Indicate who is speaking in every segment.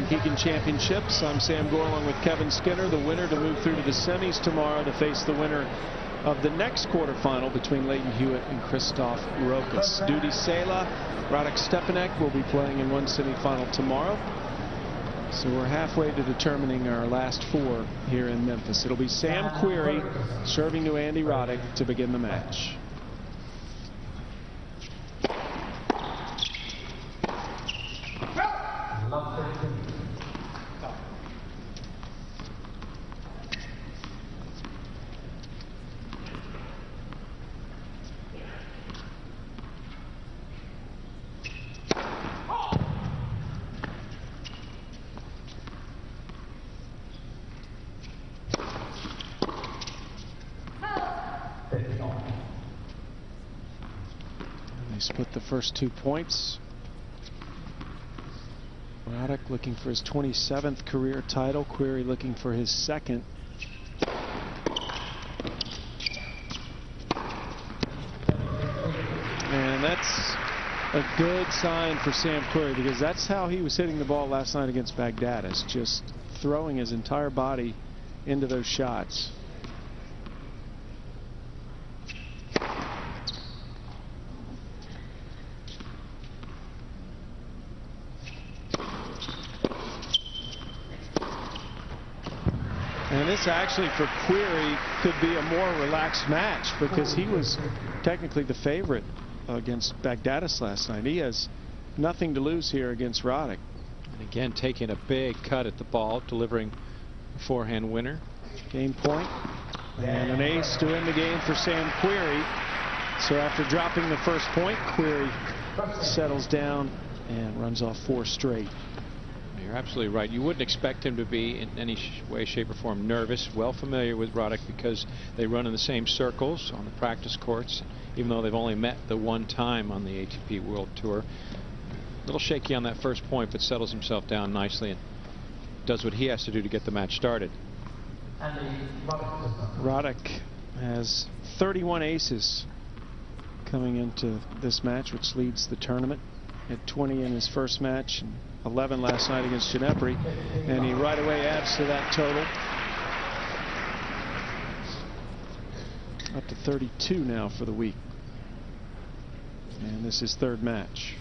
Speaker 1: Waukegan Championships. I'm Sam Gore along with Kevin Skinner. The winner to move through to the semis tomorrow to face the winner of the next quarterfinal between Leighton Hewitt and Christoph Rokas. Duty Sela, Roddick Stepanek will be playing in one semifinal tomorrow. So we're halfway to determining our last four here in Memphis. It'll be Sam Querrey serving to Andy Roddick to begin the match. They split the first 2 points. Roddick looking for his 27th career title. Querrey looking for his second. And that's a good sign for Sam Querrey, because that's how he was hitting the ball last night against Baghdadis, just throwing his entire body into those shots. And this actually for Querrey could be a more relaxed match, because he was technically the favorite against Baghdadis last night. He has nothing to lose here against Roddick.
Speaker 2: And again, taking a big cut at the ball, delivering a forehand winner.
Speaker 1: Game point. And an ace to end the game for Sam Querrey. So after dropping the first point, Querrey settles down and runs off 4 straight.
Speaker 2: You're absolutely right. You wouldn't expect him to be in any way, shape, or form nervous. Well familiar with Roddick because they run in the same circles on the practice courts, even though they've only met the one time on the ATP World Tour. A little shaky on that first point, but settles himself down nicely and does what he has to do to get the match started.
Speaker 1: Roddick has 31 aces coming into this match, which leads the tournament. Had 20 in his first match and 11 last night against Ginepri, and he right away adds to that total. Up to 32 now for the week. And this is third match.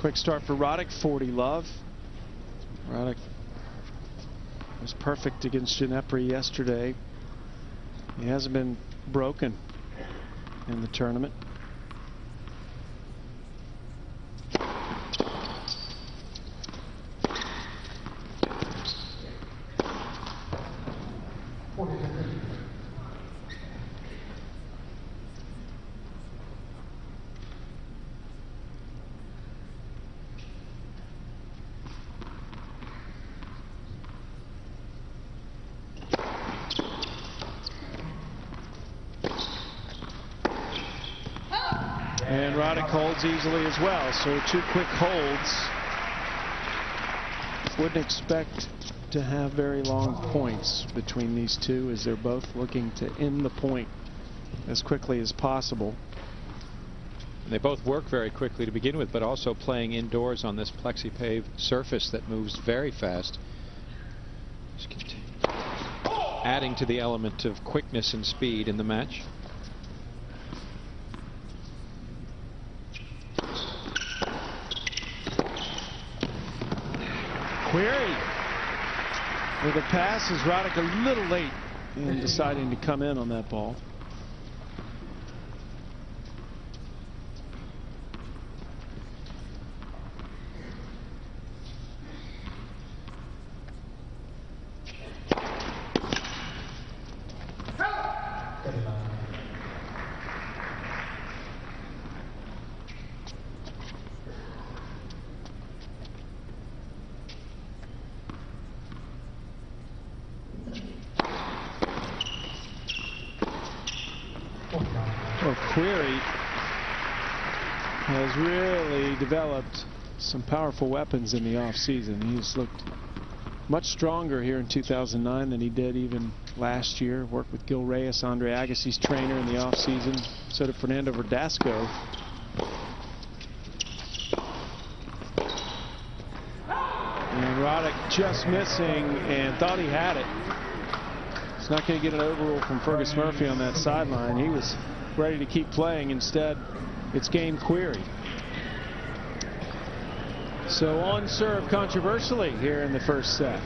Speaker 1: Quick start for Roddick, 40 love. Roddick was perfect against Ginepri yesterday. He hasn't been broken in the tournament. And Roddick holds easily as well, so 2 quick holds. Wouldn't expect to have very long points between these two, as they're both looking to end the point as quickly as possible.
Speaker 2: And they both work very quickly to begin with, but also playing indoors on this plexi-paved surface that moves very fast. Adding to the element of quickness and speed in the match.
Speaker 1: Querrey with a pass, as Roddick a little late in deciding to come in on that ball. Well, Querrey has really developed some powerful weapons in the offseason. He's looked much stronger here in 2009 than he did even last year. Worked with Gil Reyes, Andre Agassi's trainer, in the offseason. So did Fernando Verdasco. And Roddick just missing and thought he had it. He's not going to get an overrule from Fergus Murphy on that sideline. He was ready to keep playing. Instead, it's game Querrey. So on serve controversially here in the first set.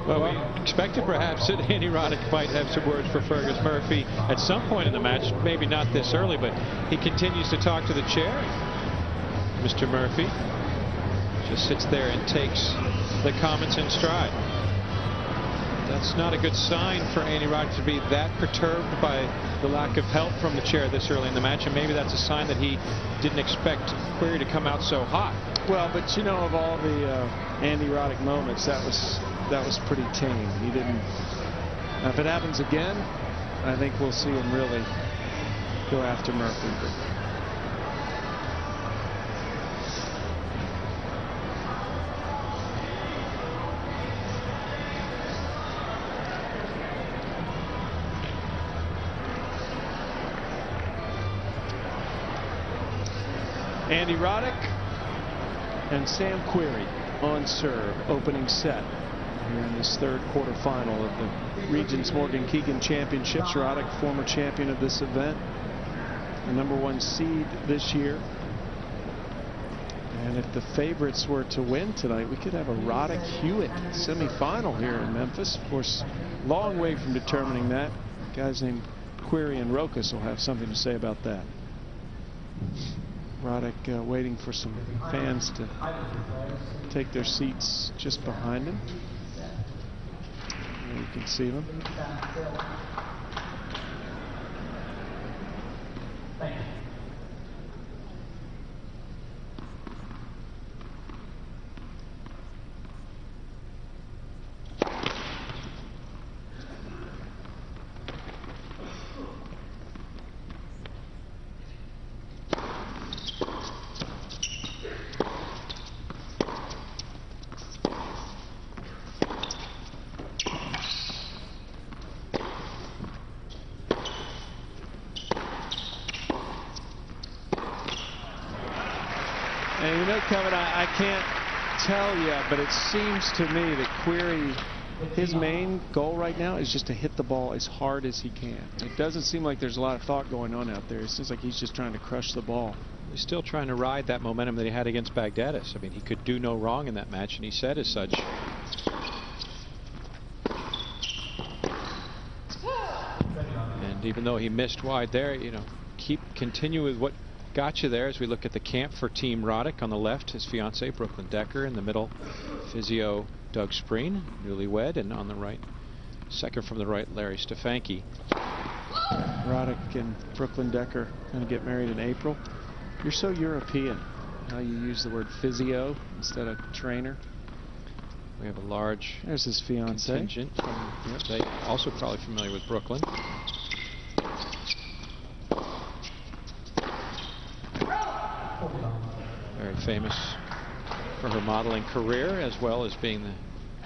Speaker 2: Well, we expected perhaps that Andy Roddick might have some words for Fergus Murphy at some point in the match. Maybe not this early, but he continues to talk to the chair. Mr. Murphy just sits there and takes the comments in stride. That's not a good sign for Andy Roddick to be that perturbed by the lack of help from the chair this early in the match, and maybe that's a sign that he didn't expect Querrey to come out so hot.
Speaker 1: Well, but you know, of all the Andy Roddick moments, that was pretty tame. He didn't. If it happens again, I think we'll see him really go after Murphy. Andy Roddick and Sam Querrey on serve, opening set here in this third quarterfinal of the Regents Morgan Keegan Championships. Roddick, former champion of this event, the #1 seed this year. And if the favorites were to win tonight, we could have a Roddick-Hewitt semifinal here in Memphis. Of course, long way from determining that. Guys named Querrey and Rokas will have something to say about that. Roddick waiting for some fans to take their seats just behind him. And you can see them. And you know, Kevin, I can't tell you, but it seems to me that Querrey, his main goal right now is just to hit the ball as hard as he can. It doesn't seem like there's a lot of thought going on out there. It seems like he's just trying to crush the ball.
Speaker 2: He's still trying to ride that momentum that he had against Baghdadis. I mean, he could do no wrong in that match, and he said as such. And even though he missed wide there, you know, continue with what got you there as we look at the camp for Team Roddick. On the left, his fiancee Brooklyn Decker. In the middle, physio Doug Spreen, newlywed. And on the right, second from the right, Larry Stefanke.
Speaker 1: Roddick and Brooklyn Decker going to get married in April. You're so European, how you use the word physio instead of trainer.
Speaker 2: We have a large
Speaker 1: There's his fiancee.
Speaker 2: Contingent from, they also probably familiar with Brooklyn. Very famous for her modeling career, as well as being the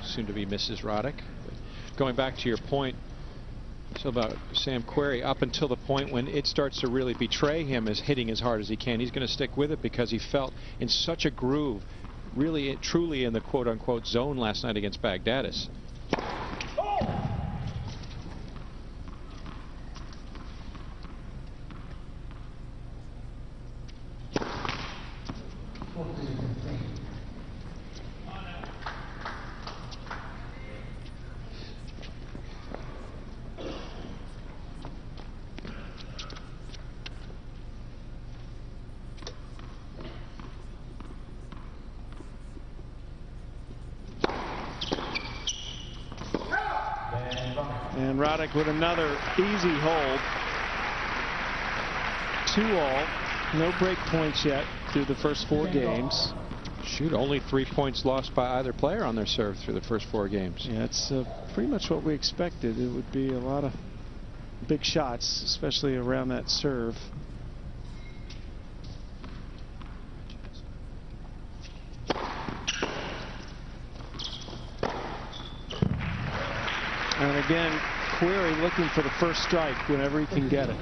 Speaker 2: soon-to-be Mrs. Roddick. But going back to your point, so about Sam Querrey, up until the point when it starts to really betray him as hitting as hard as he can, he's going to stick with it because he felt in such a groove, really truly in the quote-unquote zone last night against Baghdadis.
Speaker 1: And Roddick with another easy hold. 2-all. No break points yet. through the first 4 games.
Speaker 2: Shoot, only 3 points lost by either player on their serve through the first 4 games.
Speaker 1: Yeah, it's pretty much what we expected. It would be a lot of big shots, especially around that serve. And again, Querrey looking for the first strike whenever he can get it.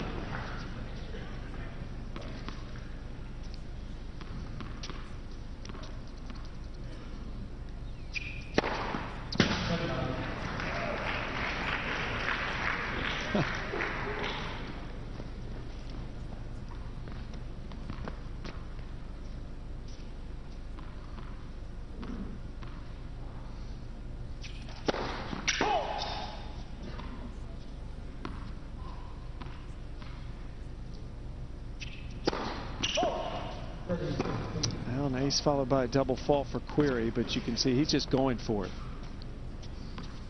Speaker 1: Well, an ace followed by a double fault for Querrey, but you can see he's just going for it.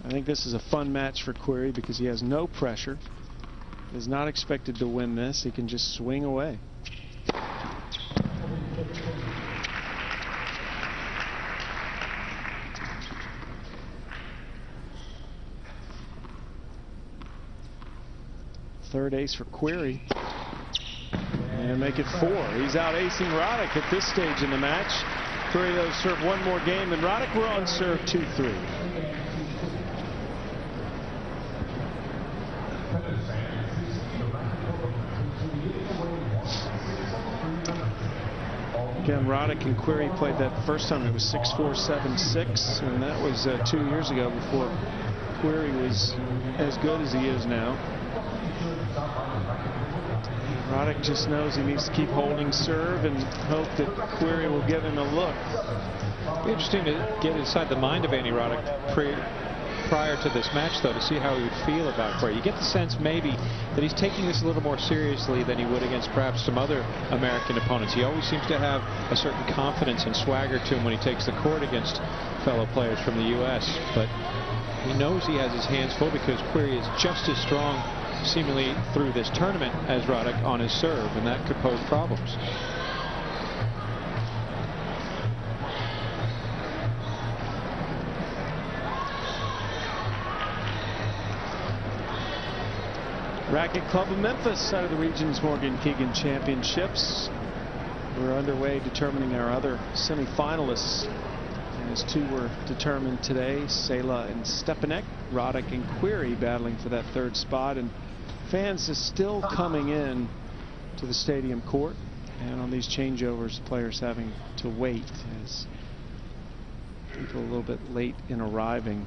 Speaker 1: I think this is a fun match for Querrey because he has no pressure. Is not expected to win this. He can just swing away. Third ace for Querrey. And make it 4. He's out acing Roddick at this stage in the match. Querrey, though, serve one more game than Roddick. We're on serve 2-3. Again, Roddick and Querrey played that first time. It was 6-4, 7-6, and that was 2 years ago before Querrey was as good as he is now. Roddick just knows he needs to keep holding serve and hope that Querrey will give him a look.
Speaker 2: It'd be interesting to get inside the mind of Andy Roddick prior to this match, though, to see how he would feel about Querrey. You get the sense maybe that he's taking this a little more seriously than he would against perhaps some other American opponents. He always seems to have a certain confidence and swagger to him when he takes the court against fellow players from the U.S. But he knows he has his hands full because Querrey is just as strong seemingly through this tournament as Roddick on his serve, and that could pose problems.
Speaker 1: Racket Club of Memphis out of the region's Morgan Keegan Championships. We're underway determining our other semifinalists. As 2 were determined today, Sela and Stepanek, Roddick and Querrey battling for that 3rd spot, and fans are still coming in to the stadium court, and on these changeovers, players having to wait as people a little bit late in arriving.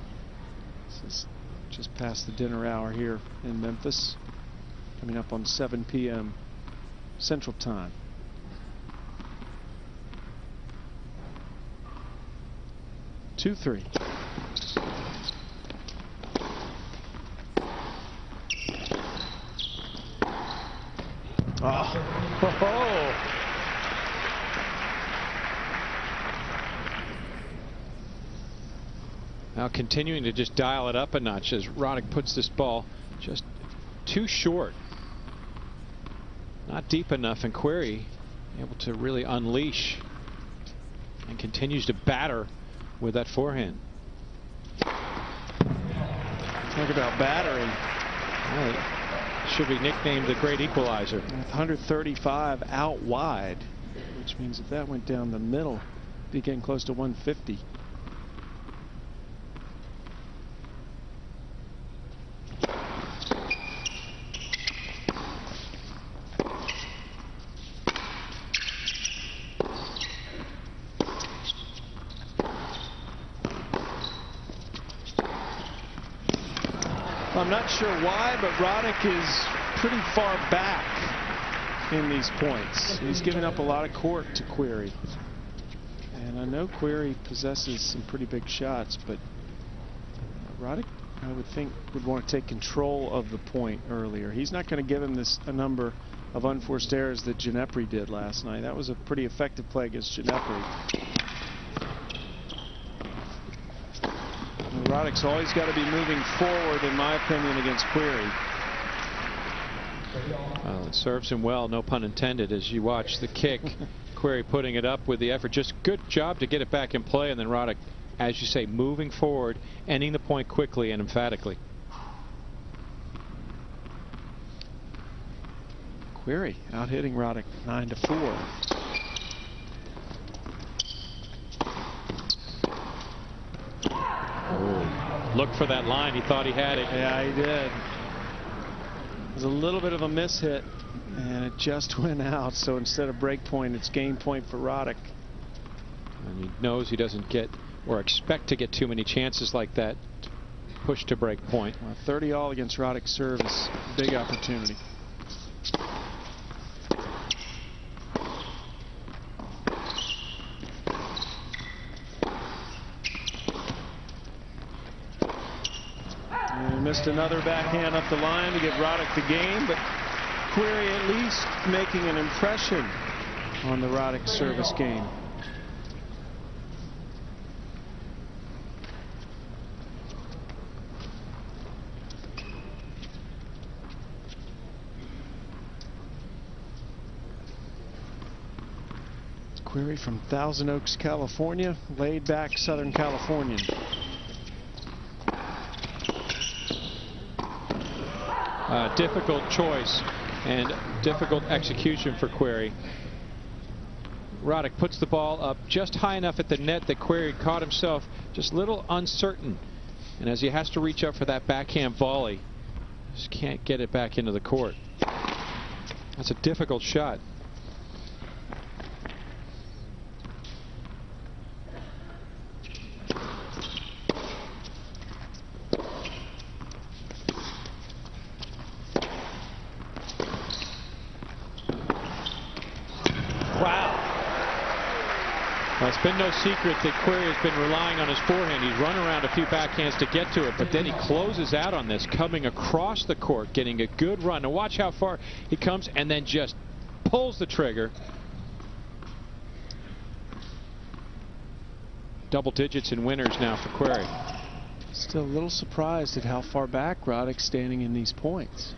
Speaker 1: This is just past the dinner hour here in Memphis, coming up on 7 p.m. Central Time. Two, 3. Oh.
Speaker 2: Now continuing to just dial it up a notch as Roddick puts this ball just too short. Not deep enough, and Querrey able to really unleash and continues to batter with that forehand.
Speaker 1: Talk about battering.
Speaker 2: Well, should be nicknamed the Great Equalizer.
Speaker 1: 135 out wide, which means if that went down the middle, it'd be getting close to 150. I'm not sure why, but Roddick is pretty far back in these points. He's giving up a lot of court to Querrey. And I know Querrey possesses some pretty big shots, but Roddick, I would think, would want to take control of the point earlier. He's not going to give him a number of unforced errors that Ginepri did last night. That was a pretty effective play against Ginepri. Roddick's always got to be moving forward, in my opinion, against Querrey.
Speaker 2: Well, it serves him well, no pun intended, as you watch the kick. Querrey putting it up with the effort. Just good job to get it back in play, and then Roddick, as you say, moving forward, ending the point quickly and emphatically.
Speaker 1: Querrey out hitting Roddick 9-4.
Speaker 2: Oh, look for that line. He thought he had it.
Speaker 1: Yeah, he did. It was a little bit of a miss hit, and it just went out. So instead of break point, it's game point for Roddick.
Speaker 2: And he knows he doesn't get or expect to get too many chances like that. Push to break point.
Speaker 1: Well, 30 all against Roddick's serve is a big opportunity. Missed another backhand up the line to give Roddick the game, but Querrey at least making an impression on the Roddick service game. Querrey from Thousand Oaks, California, laid back Southern Californian.
Speaker 2: Difficult choice and difficult execution for Querrey. Roddick puts the ball up just high enough at the net that Querrey caught himself just a little uncertain. And as he has to reach up for that backhand volley, just can't get it back into the court. That's a difficult shot. Well, it's been no secret that Querrey has been relying on his forehand. He's run around a few backhands to get to it, but then he closes out on this, coming across the court, getting a good run. Now watch how far he comes and then just pulls the trigger. Double digits in winners now for Querrey.
Speaker 1: Still a little surprised at how far back Roddick's standing in these points.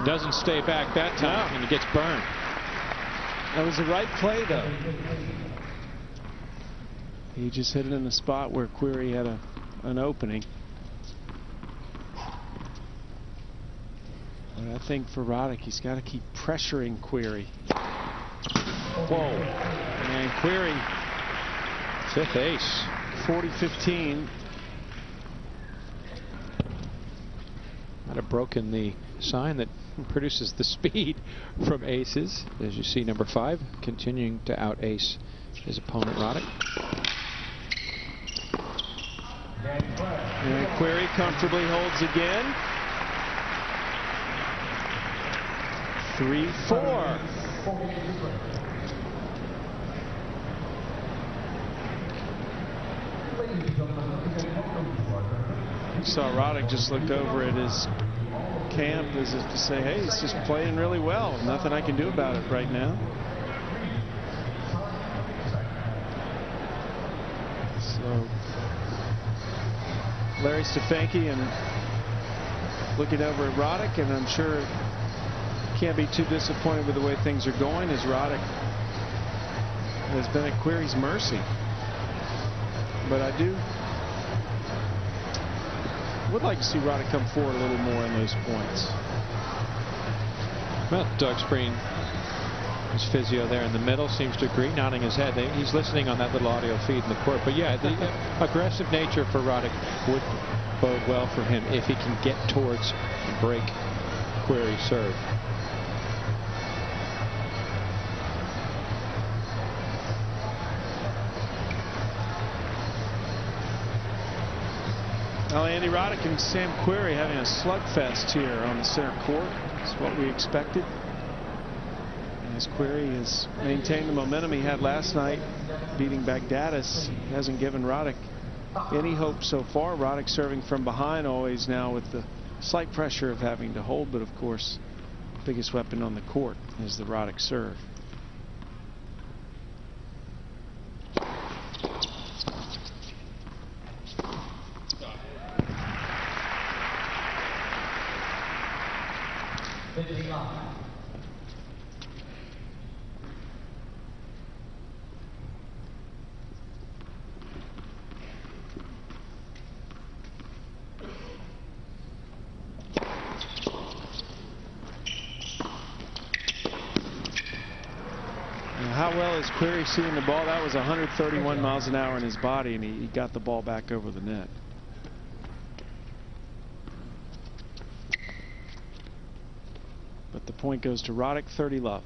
Speaker 2: Doesn't stay back that time, and he gets burned.
Speaker 1: That was the right play, though. He just hit it in the spot where Querrey had an opening. But I think for Roddick, he's got to keep pressuring Querrey.
Speaker 2: Whoa.
Speaker 1: And Querrey,
Speaker 2: fifth ace.
Speaker 1: 40-15.
Speaker 2: Might have broken the sign that produces the speed from aces. As you see, number 5 continuing to out ace his opponent Roddick.
Speaker 1: And Querrey comfortably holds again. 3-4. Saw Roddick just looked over at his camp as if to say, hey, he's just playing really well. Nothing I can do about it right now. So Larry Stefanke and looking over at Roddick, and I'm sure can't be too disappointed with the way things are going, as Roddick has been at Querrey's mercy. But I would like to see Roddick come forward a little more in those points.
Speaker 2: Well, Doug Spreen, his physio there in the middle, seems to agree, nodding his head. He's listening on that little audio feed in the court. But yeah, the aggressive nature for Roddick would bode well for him if he can get towards and break Querrey's serve.
Speaker 1: Well, Andy, Roddick and Sam Querrey having a slugfest here on the center court. That's what we expected. As Querrey has maintained the momentum he had last night, beating Baghdadis, he hasn't given Roddick any hope so far. Roddick serving from behind always now with the slight pressure of having to hold, but of course, biggest weapon on the court is the Roddick serve. How well is Querrey seeing the ball? That was 131 miles an hour in his body, and he got the ball back over the net. But the point goes to Roddick, 30-love.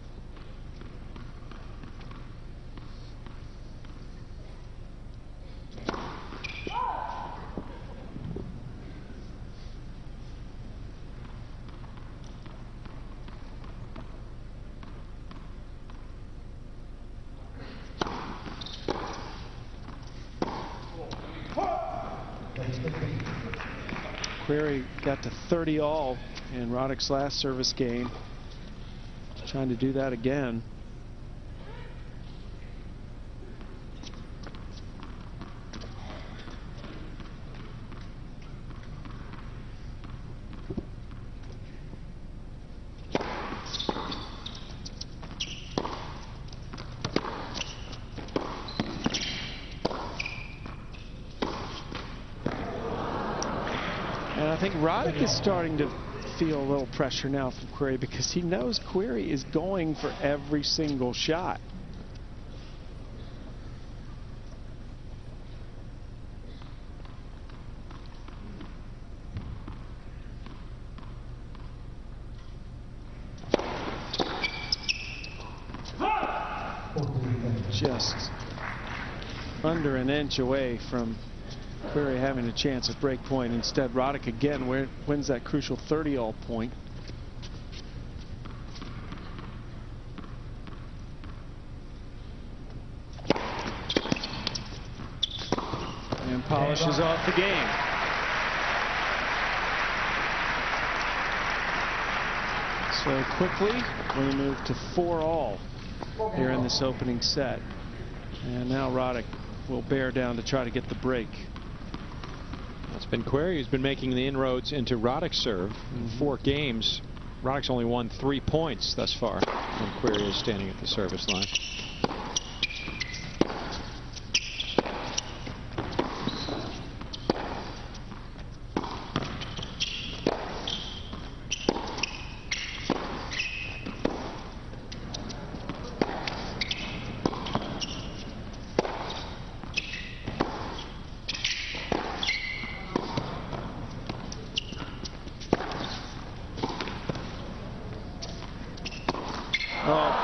Speaker 1: Querrey got to 30 all in Roddick's last service game. Trying to do that again. And I think Roddick is starting to feel a little pressure now from Querrey, because he knows Querrey is going for every single shot. Just under an inch away from Querrey having a chance at break point. Instead, Roddick again wins that crucial 30-all point. And polishes off the game. So quickly, we move to 4-all here in this opening set. And now Roddick will bear down to try to get the break.
Speaker 2: It's been Querrey who's been making the inroads into Roddick's serve. In 4 games, Roddick's only won 3 points thus far when Querrey is standing at the service line.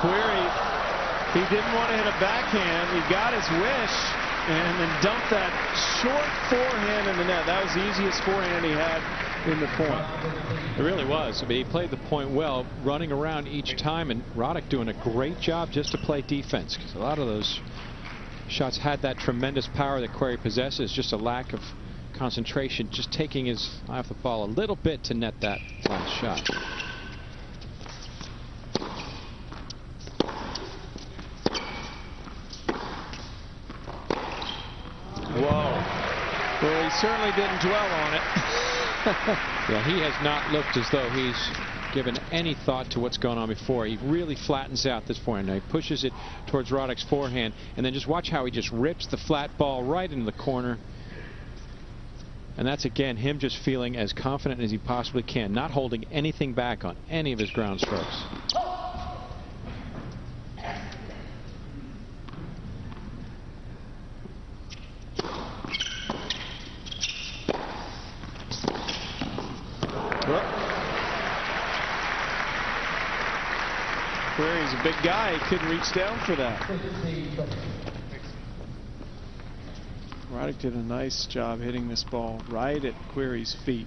Speaker 1: Querrey, he didn't want to hit a backhand. He got his wish and then dumped that short forehand in the net. That was the easiest forehand he had in the point.
Speaker 2: It really was. I mean, he played the point well, running around each time, and Roddick doing a great job just to play defense, because a lot of those shots had that tremendous power that Querrey possesses, just a lack of concentration, just taking his eye off the ball a little bit to net that last shot.
Speaker 1: Well, he certainly didn't dwell on it.
Speaker 2: Yeah, he has not looked as though he's given any thought to what's gone on before. He really flattens out this forehand. Now he pushes it towards Roddick's forehand, and then just watch how he just rips the flat ball right into the corner. And that's, again, him just feeling as confident as he possibly can, not holding anything back on any of his ground strokes.
Speaker 1: Querrey's a big guy. He couldn't reach down for that. Roddick did a nice job hitting this ball right at Querrey's feet.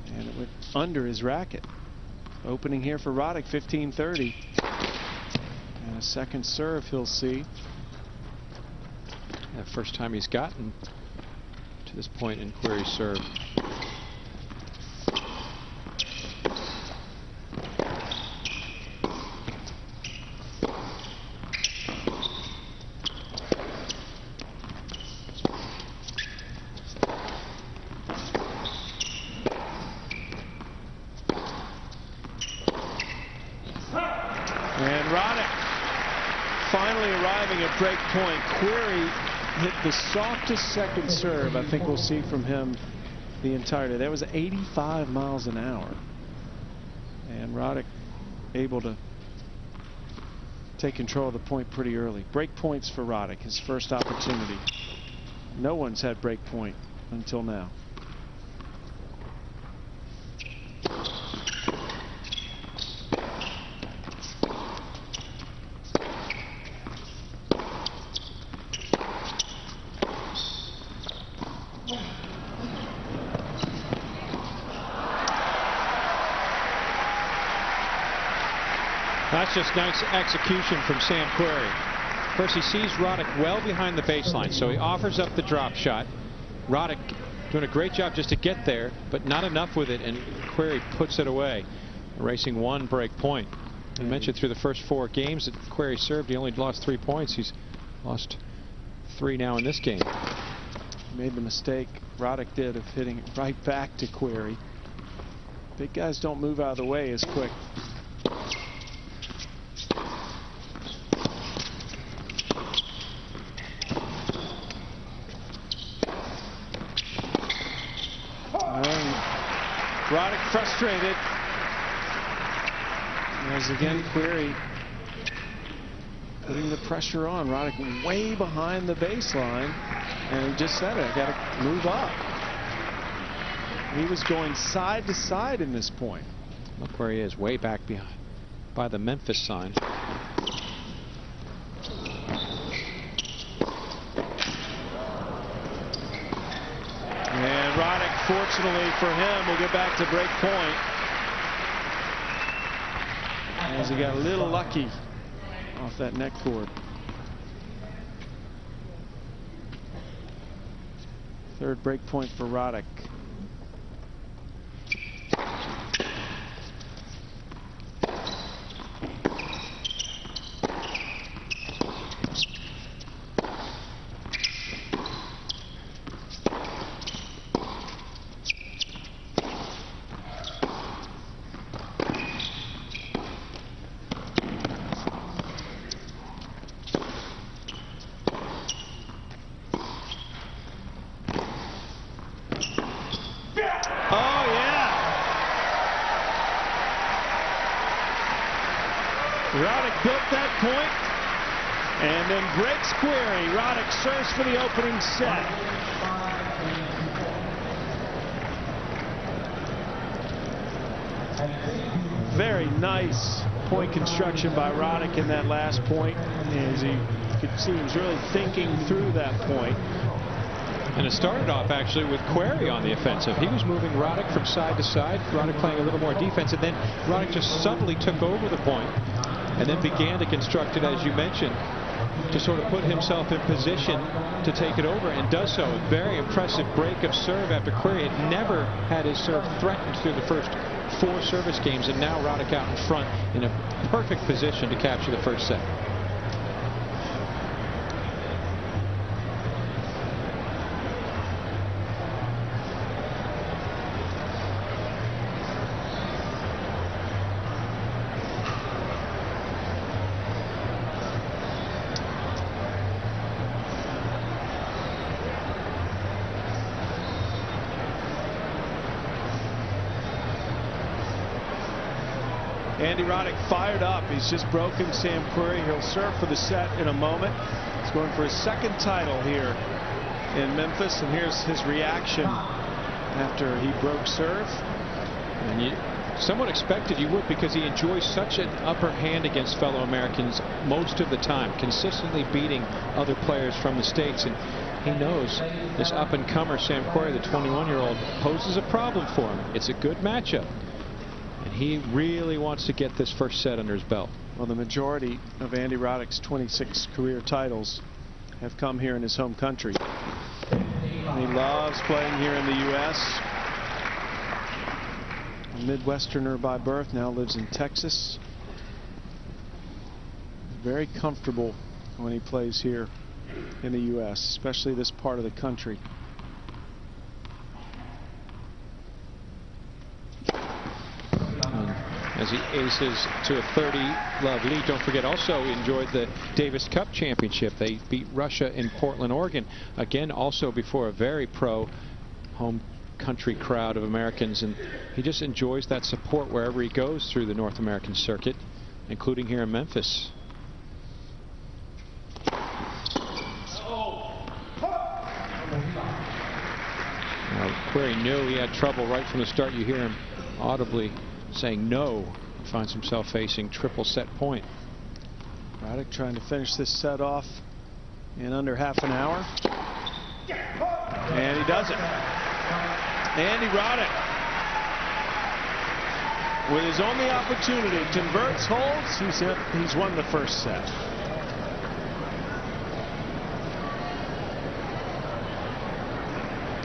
Speaker 1: And it went under his racket. Opening here for Roddick, 15-30. And a second serve he'll see.
Speaker 2: The first time he's gotten to this point in Querrey's serve.
Speaker 1: Roddick finally arriving at break point. Querrey hit the softest second serve I think we'll see from him the entire day. That was 85 miles an hour. And Roddick able to take control of the point pretty early. Break points for Roddick, his first opportunity. No one's had break point until now.
Speaker 2: That's just nice execution from Sam Querrey. First, he sees Roddick well behind the baseline, so he offers up the drop shot. Roddick doing a great job just to get there, but not enough with it, and Querrey puts it away, erasing one break point. I mentioned through the first 4 games that Querrey served, he only lost 3 points. He's lost 3 now in this game.
Speaker 1: Made the mistake, Roddick did, of hitting it right back to Querrey. Big guys don't move out of the way as quick. Roddick frustrated. As again, Querrey putting the pressure on. Roddick way behind the baseline. And he just said it, I got to move up. He was going side to side in this point.
Speaker 2: Look where he is, way back behind by the Memphis sign.
Speaker 1: And Roddick, fortunately for him, will get back to break point. As he got a little lucky off that neck cord. Third break point for Roddick. Roddick built that point and then breaks Querrey. Roddick serves for the opening set. Very nice point construction by Roddick in that last point. As you could see, he was really thinking through that point.
Speaker 2: And it started off actually with Querrey on the offensive. He was moving Roddick from side to side, Roddick playing a little more defense, and then Roddick just subtly took over the point and then began to construct it, as you mentioned, to sort of put himself in position to take it over, and does so. A very impressive break of serve after Querrey had never had his serve threatened through the first 4 service games, and now Roddick out in front in a perfect position to capture the first set.
Speaker 1: Andy Roddick fired up. He's just broken Sam Querrey. He'll serve for the set in a moment. He's going for his second title here in Memphis, and here's his reaction after he broke serve.
Speaker 2: And you somewhat expected you would, because he enjoys such an upper hand against fellow Americans most of the time, consistently beating other players from the States. And he knows this up-and-comer Sam Querrey, the 21-year-old, poses a problem for him. It's a good matchup. And he really wants to get this first set under his belt.
Speaker 1: Well, the majority of Andy Roddick's 26 career titles have come here in his home country. And he loves playing here in the U.S. A Midwesterner by birth, now lives in Texas. Very comfortable when he plays here in the U.S., especially this part of the country.
Speaker 2: as he aces to a 30-love lead. Don't forget, also enjoyed the Davis Cup championship. They beat Russia in Portland, Oregon. Again, also before a very pro home country crowd of Americans, and he just enjoys that support wherever he goes through the North American circuit, including here in Memphis. Querrey knew he had trouble right from the start. You hear him audibly saying no. He finds himself facing triple set point.
Speaker 1: Roddick trying to finish this set off in under half an hour. And he does it. Andy Roddick, with his only opportunity, converts, holds. He's won the first set.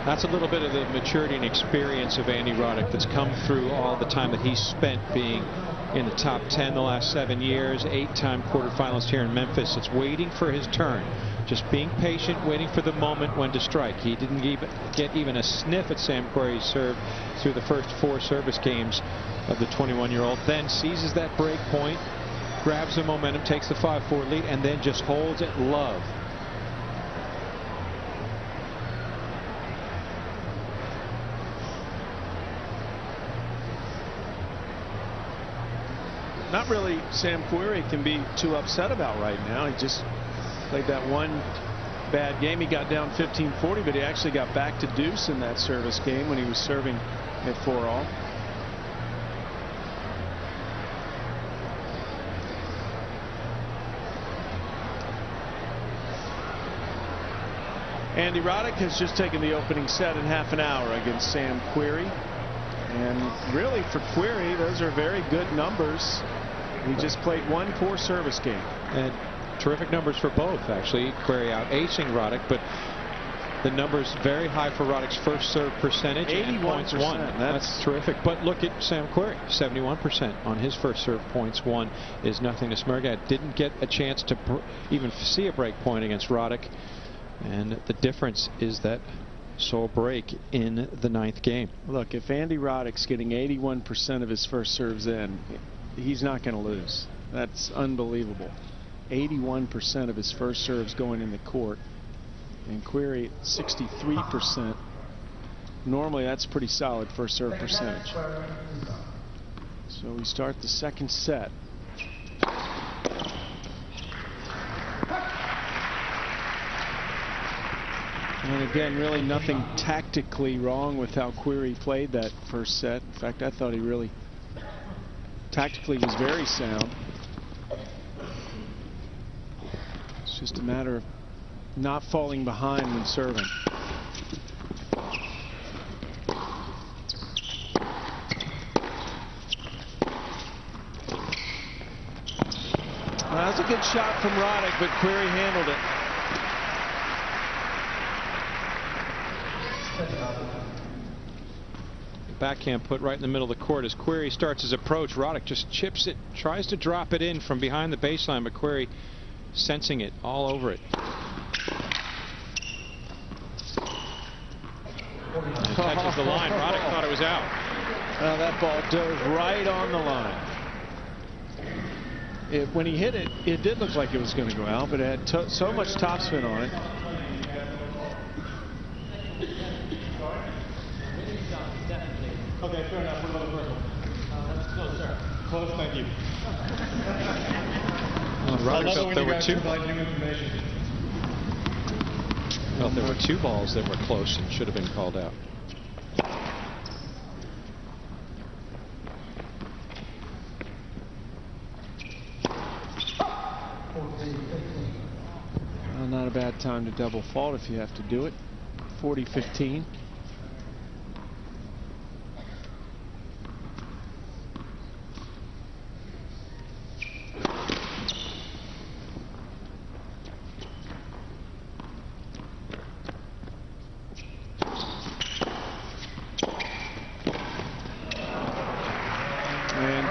Speaker 2: That's a little bit of the maturity and experience of Andy Roddick that's come through all the time that he's spent being in the top 10 the last 7 years, 8-time quarterfinalist here in Memphis. It's waiting for his turn, just being patient, waiting for the moment when to strike. He didn't get even a sniff at Sam Querrey's serve through the first 4 service games of the 21-year-old, then seizes that break point, grabs the momentum, takes the 5-4 lead, and then just holds it love.
Speaker 1: Not really Sam Querrey can be too upset about right now. He just played that one bad game. He got down 15-40, but he actually got back to deuce in that service game when he was serving at 4-all. Andy Roddick has just taken the opening set in half an hour against Sam Querrey. And really, for Querrey, those are very good numbers. He just played one poor service game.
Speaker 2: And terrific numbers for both, actually. Querrey out acing Roddick, but the numbers very high for Roddick's first serve percentage. 81%. And points won. That's terrific. But look at Sam Querrey, 71% on his first serve. Points won is nothing to smirk at. Didn't get a chance to even see a break point against Roddick. And the difference is that sole break in the 9th game.
Speaker 1: Look, if Andy Roddick's getting 81% of his first serves in, he's not going to lose. That's unbelievable. 81% of his first serves going in the court, and Querrey 63%. Normally that's pretty solid first serve percentage. So we start the second set. And again, really nothing tactically wrong with how Querrey played that first set. In fact, I thought he really tactically was very sound. It's just a matter of not falling behind when serving. Well, that was a good shot from Roddick, but Querrey handled it.
Speaker 2: Backhand put right in the middle of the court. As Querrey starts his approach, Roddick just chips it, tries to drop it in from behind the baseline, but Querrey sensing it all over it. And catches the line. Roddick thought it was out.
Speaker 1: Well, that ball dove right on the line. When he hit it, it did look like it was going to go out, but it had so much topspin on it.
Speaker 3: Okay, fair enough. What about the first one? That's close, sir. Close, thank you.
Speaker 2: Roddick felt there were two balls that were close and should have been called out.
Speaker 1: Well, not a bad time to double fault if you have to do it. 40-15.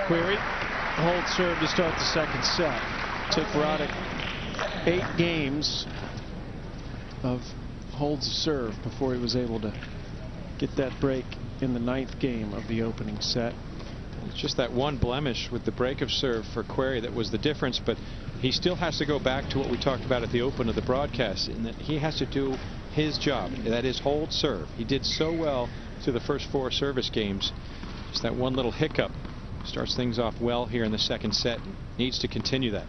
Speaker 1: Querrey hold serve to start the second set. Took Roddick 8 games of holds serve before he was able to get that break in the 9th game of the opening set.
Speaker 2: It's just that one blemish with the break of serve for Querrey that was the difference, but he still has to go back to what we talked about at the open of the broadcast, in that he has to do his job. That is hold serve. He did so well through the first 4 service games. Just that one little hiccup starts things off well here in the second set. Needs to continue that.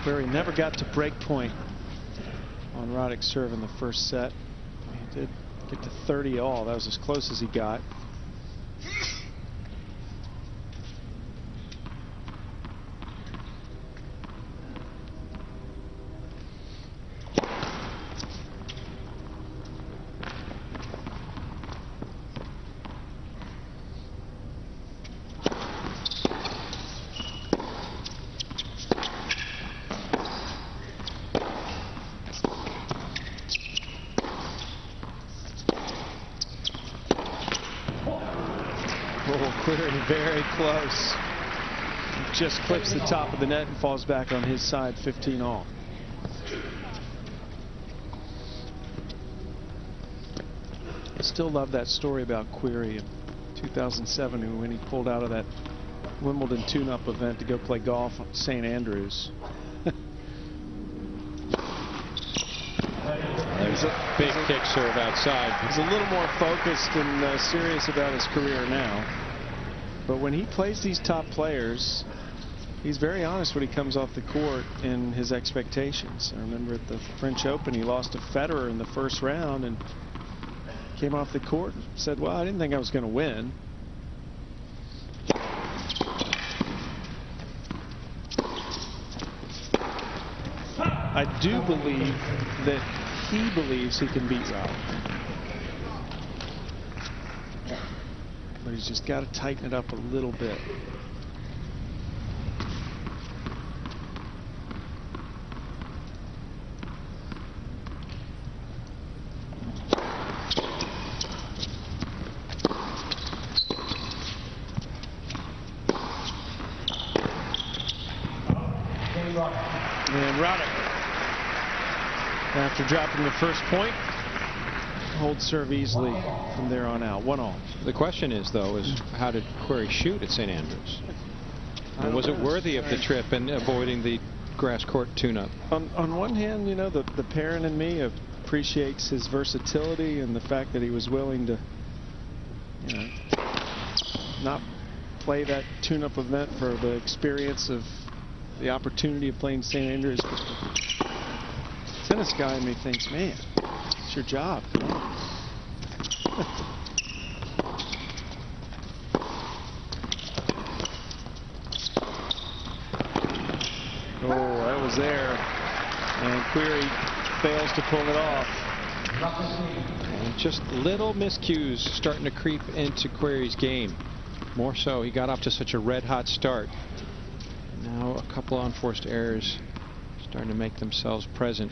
Speaker 1: Querrey never got to break point on Roddick's serve in the first set. He did get to 30 all. That was as close as he got. Querrey very close. Just clips the top of the net and falls back on his side, 15 all. I still love that story about Querrey in 2007 when he pulled out of that Wimbledon tune-up event to go play golf at St. Andrews.
Speaker 2: There's a big kick serve outside.
Speaker 1: He's a little more focused and serious about his career now. But when he plays these top players, he's very honest when he comes off the court in his expectations. I remember at the French Open, he lost to Federer in the first round and came off the court and said, well, I didn't think I was going to win. I do believe that he believes he can beat Roddick. But he's just got to tighten it up a little bit. And Roddick, after dropping the first point, holds serve easily from there on out. 1 all.
Speaker 2: The question is, though, how did Querrey shoot at St. Andrews? And was it worthy of the trip and avoiding the grass court tune-up?
Speaker 1: On one hand, you know, the parent in me appreciates his versatility and the fact that he was willing to, you know, not play that tune-up event for the experience of the opportunity of playing St. Andrews. Tennis guy in me thinks, man, it's your job. Come on. Oh, that was there. And Querrey fails to pull it off.
Speaker 2: And just little miscues starting to creep into Querrey's game. More so, he got off to such a red-hot start. Now a couple unforced errors starting to make themselves present.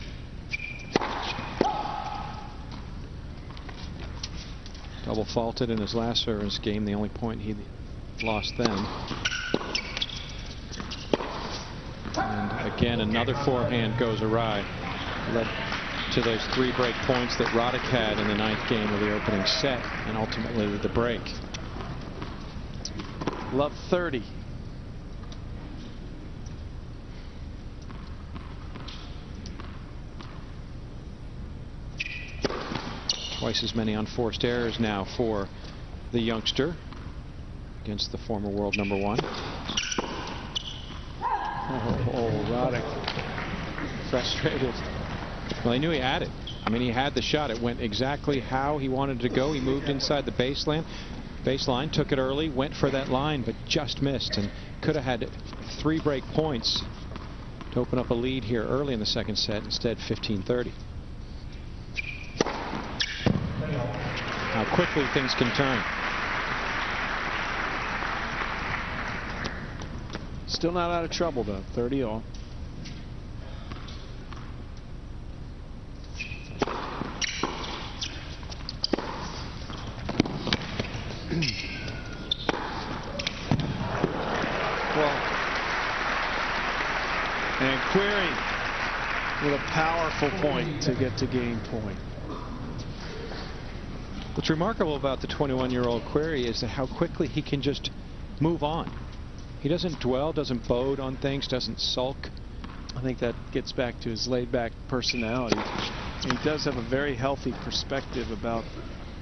Speaker 2: Double faulted in his last service game, the only point he lost then. And again, another forehand goes awry. Led to those 3 break points that Roddick had in the 9th game of the opening set, and ultimately the break.
Speaker 1: Love 30.
Speaker 2: Twice as many unforced errors now for the youngster against the former world #1.
Speaker 1: Oh, Roddick. Frustrated.
Speaker 2: Well, he knew he had it. I mean, he had the shot. It went exactly how he wanted to go. He moved inside the baseline, took it early, went for that line, but just missed, and could have had 3 break points to open up a lead here early in the second set. Instead, 15-30. How quickly things can turn.
Speaker 1: Still not out of trouble, though. 30 all. powerful point to get to game point.
Speaker 2: What's remarkable about the 21-year-old Querrey is that how quickly he can just move on. He doesn't dwell, doesn't bode on things, doesn't sulk.
Speaker 1: I think that gets back to his laid-back personality. He does have a very healthy perspective about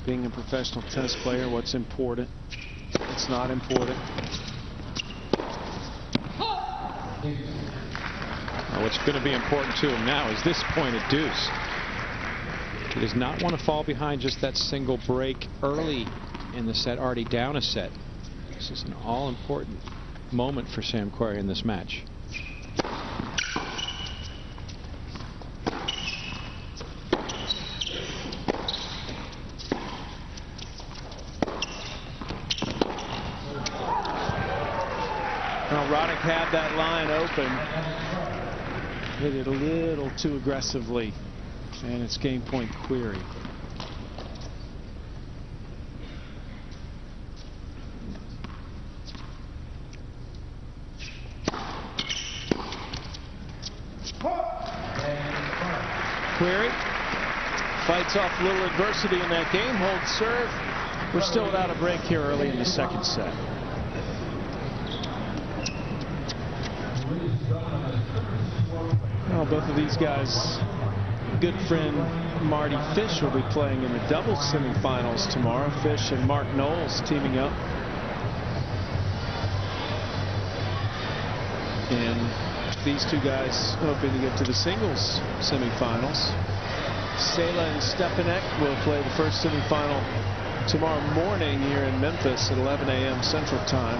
Speaker 1: being a professional tennis player, what's important, what's not important.
Speaker 2: What's going to be important to him now is this point at deuce. He does not want to fall behind just that single break early in the set, already down a set. This is an all-important moment for Sam Querrey in this match.
Speaker 1: Now Roddick had that line open. Hit it a little too aggressively. And it's game point Querrey. Querrey fights off a little adversity in that game, holds serve. We're still without a break here early in the second set. Well, both of these guys, good friend Marty Fish will be playing in the doubles semifinals tomorrow. Fish and Mark Knowles teaming up. And these two guys hoping to get to the singles semifinals. Sela and Stepanek will play the first semifinal tomorrow morning here in Memphis at 11 a.m. Central Time.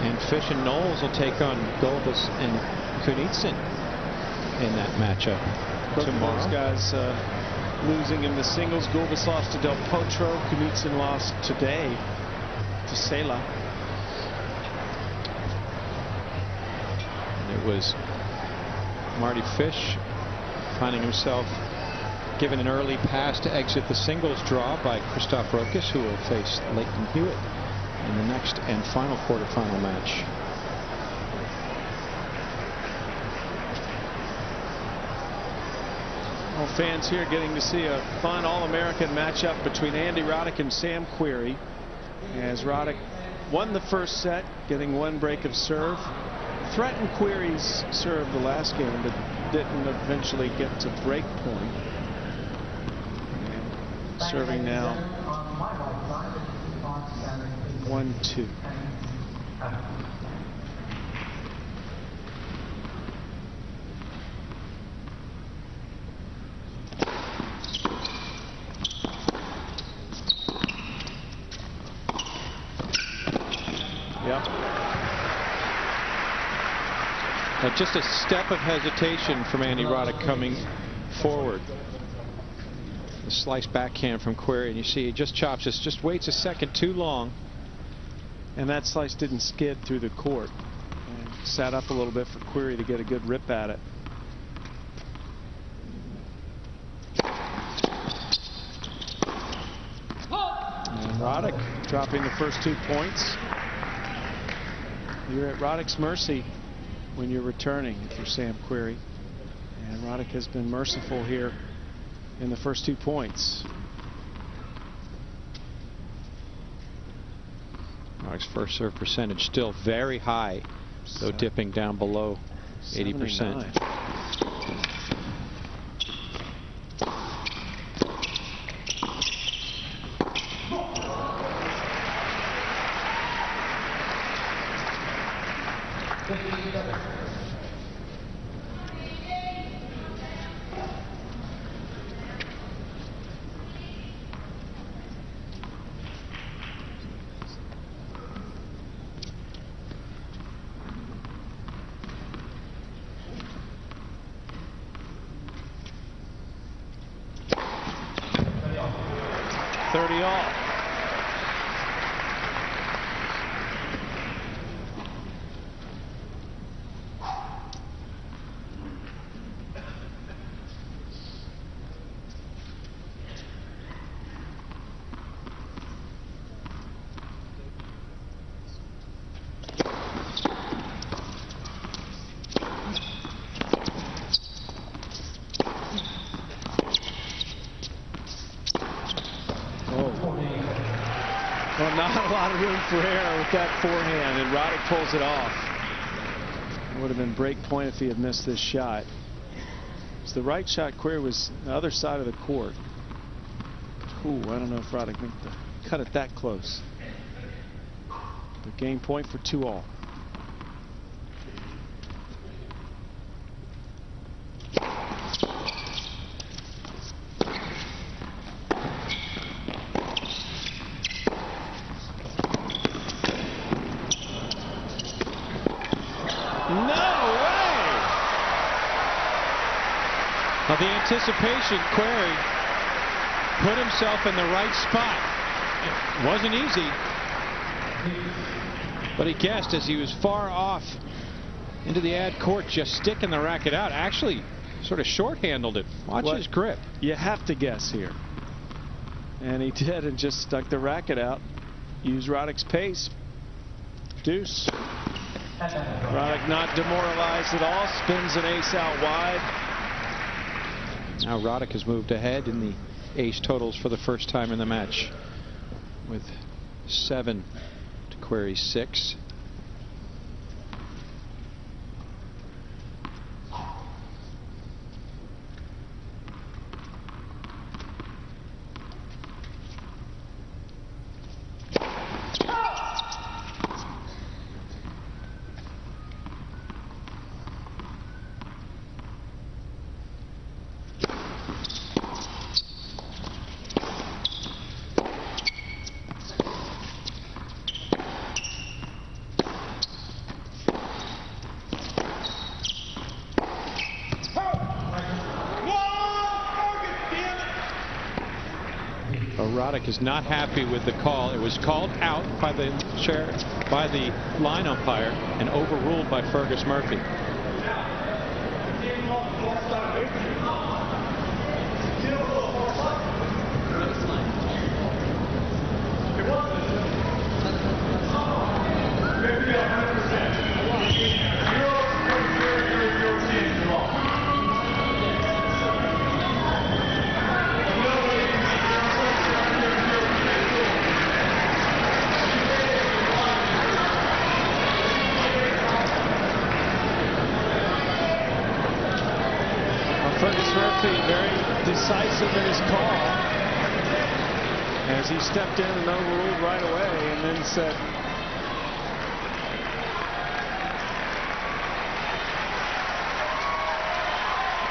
Speaker 2: And Fish and Knowles will take on Gulbis and Kunitsin in that matchup tomorrow.
Speaker 1: Those guys losing in the singles. Gulbis lost to Del Potro. Kunitsin lost today to Sela.
Speaker 2: And it was Marty Fish finding himself given an early pass to exit the singles draw by Christoph Rokas, who will face Leighton Hewitt in the next and final quarterfinal match.
Speaker 1: Well, fans here getting to see a fun All-American matchup between Andy Roddick and Sam Querrey, as Roddick won the first set, getting one break of serve. Threatened Querrey's serve the last game, but didn't eventually get to break point. And serving now 1-2.
Speaker 2: Just a step of hesitation from Andy Roddick coming forward. The slice backhand from Querrey, and you see he just chops this, just waits a second too long.
Speaker 1: And that slice didn't skid through the court. And sat up a little bit for Querrey to get a good rip at it. And Roddick dropping the first 2 points. You're at Roddick's mercy when you're returning if you're Sam Querrey. And Roddick has been merciful here in the first 2 points.
Speaker 2: Roddick's first serve percentage still very high, though dipping down below 80%.
Speaker 1: Not a lot of room for error with that forehand, and Roddick pulls it off. It would have been break point if he had missed this shot. It's the right shot. Querrey was the other side of the court. Ooh, I don't know if Roddick made the cut it that close. But game point for 2-all.
Speaker 2: The anticipation, Querrey put himself in the right spot. It wasn't easy, but he guessed as he was far off into the ad court, just sticking the racket out. Actually, sort of short-handled it. Watch his grip.
Speaker 1: You have to guess here. And he did, and just stuck the racket out. Used Roddick's pace. Deuce. Roddick not demoralized at all. Spins an ace out wide.
Speaker 2: Now Roddick has moved ahead in the ace totals for the first time in the match, with 7 to Querrey's 6. Roddick is not happy with the call. It was called out by the line umpire and overruled by Fergus Murphy.
Speaker 1: Very decisive in his call as he stepped in and overruled right away, and then said,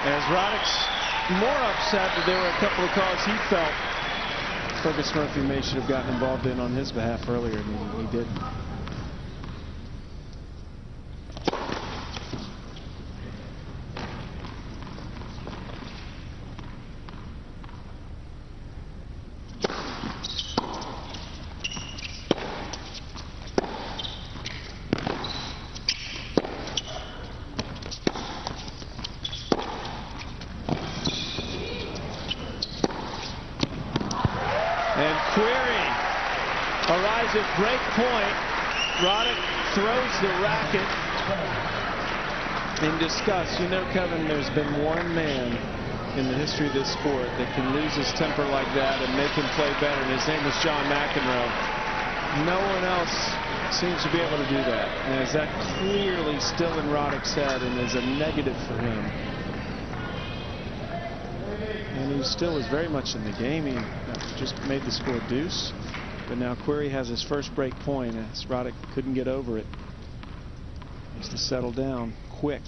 Speaker 1: as Roddick's more upset that there were a couple of calls he felt Fergus Murphy may should have gotten involved in on his behalf earlier, and he didn't. And Querrey arrives at break point. Roddick throws the racket in disgust. You know, Kevin, there's been one man in the history of this sport that can lose his temper like that and make him play better, and his name is John McEnroe. No one else seems to be able to do that. And is that clearly still in Roddick's head and is a negative for him. And he still is very much in the game. He just made the score deuce. But now Querrey has his first break point as Roddick couldn't get over it. He needs to settle down quick.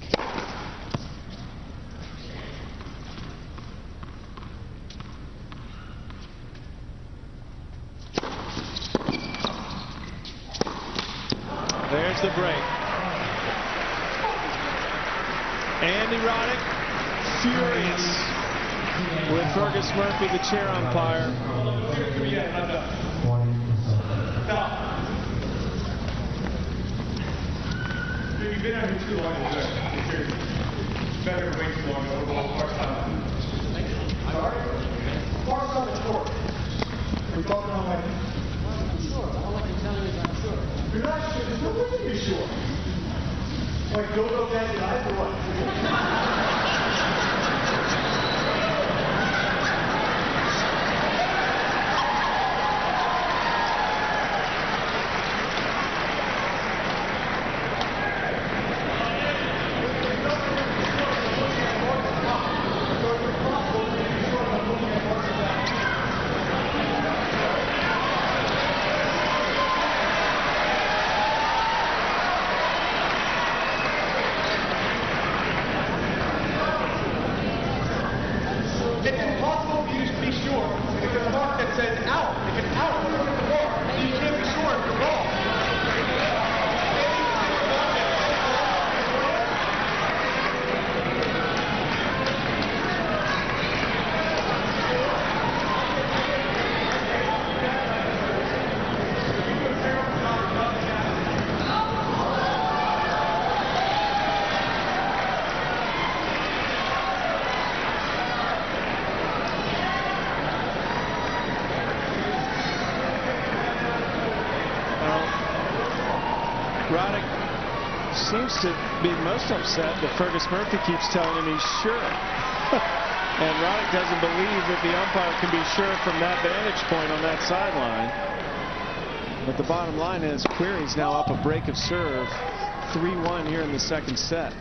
Speaker 1: There's the break. Andy Roddick furious with Fergus Murphy, the chair umpire.
Speaker 3: You've been out here too long. Better wait too long. Sorry? Park's on the court. We're talking on my... I'm sure. All I can tell you is I'm sure. You're not sure. There's no reason to be sure. Like, go back and I for what? says out. If it's out, look at the bar. You can't be sure if you're wrong.
Speaker 1: Roddick seems to be most upset that Fergus Murphy keeps telling him he's sure. And Roddick doesn't believe that the umpire can be sure from that vantage point on that sideline. But the bottom line is Querrey's now up a break of serve, 3-1 here in the second set.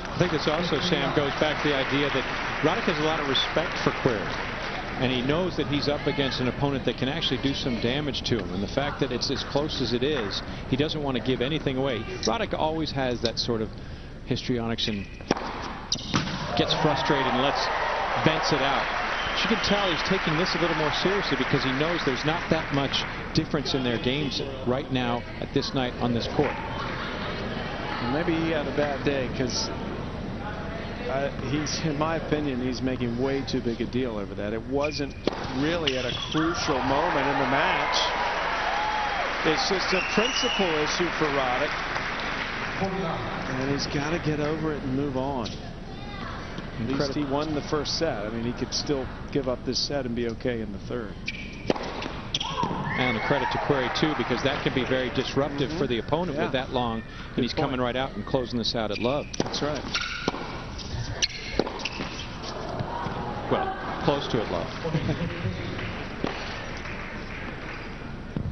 Speaker 2: I think this also, Sam, goes back to the idea that Roddick has a lot of respect for Querrey. And he knows that he's up against an opponent that can actually do some damage to him. And the fact that it's as close as it is, he doesn't want to give anything away. Roddick always has that sort of histrionics and gets frustrated and vents it out. But you can tell he's taking this a little more seriously because he knows there's not that much difference in their games right now at this night on this court.
Speaker 1: Well, maybe he had a bad day because in my opinion, he's making way too big a deal over that. It wasn't really at a crucial moment in the match. It's just a principle issue for Roddick. And he's got to get over it and move on. At least he won the first set. I mean, he could still give up this set and be okay in the third.
Speaker 2: And a credit to Querrey, too, because that can be very disruptive for the opponent with that long. And he's coming right out and closing this out at love.
Speaker 1: That's right.
Speaker 2: Well, close to it, love.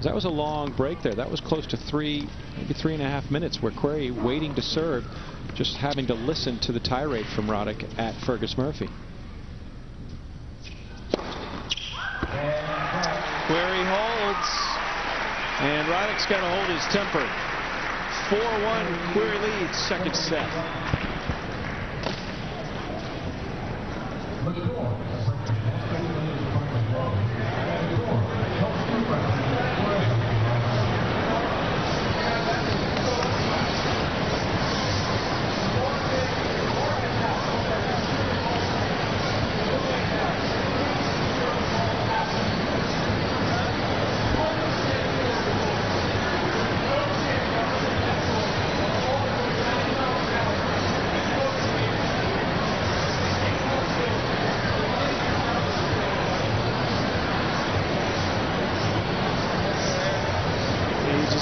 Speaker 2: That was a long break there. That was close to maybe 3.5 minutes where Querrey waiting to serve, just having to listen to the tirade from Roddick at Fergus Murphy.
Speaker 1: Querrey holds, and Roddick's got to hold his temper. 4-1, Querrey leads second set.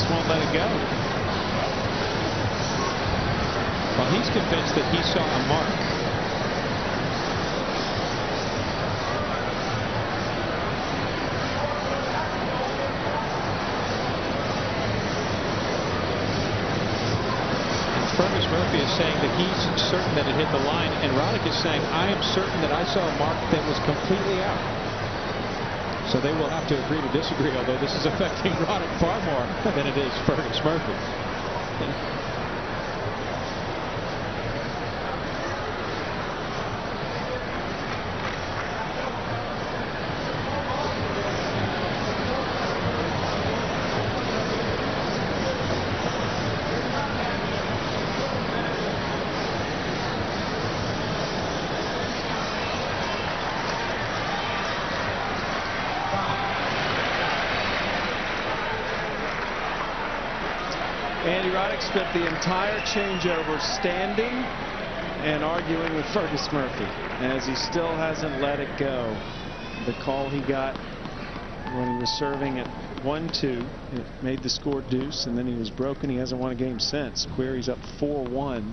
Speaker 1: Won't let it go.
Speaker 2: Well, he's convinced that he saw a mark. And Fergus Murphy is saying that he's certain that it hit the line, and Roddick is saying, I am certain that I saw a mark that was completely out. So they will have to agree to disagree, although this is affecting Roddick far more than it is Fergus Murphy.
Speaker 1: Andy Roddick spent the entire changeover standing and arguing with Fergus Murphy, as he still hasn't let it go. The call he got when he was serving at 1-2, it made the score deuce, and then he was broken. He hasn't won a game since. Querrey's up 4-1.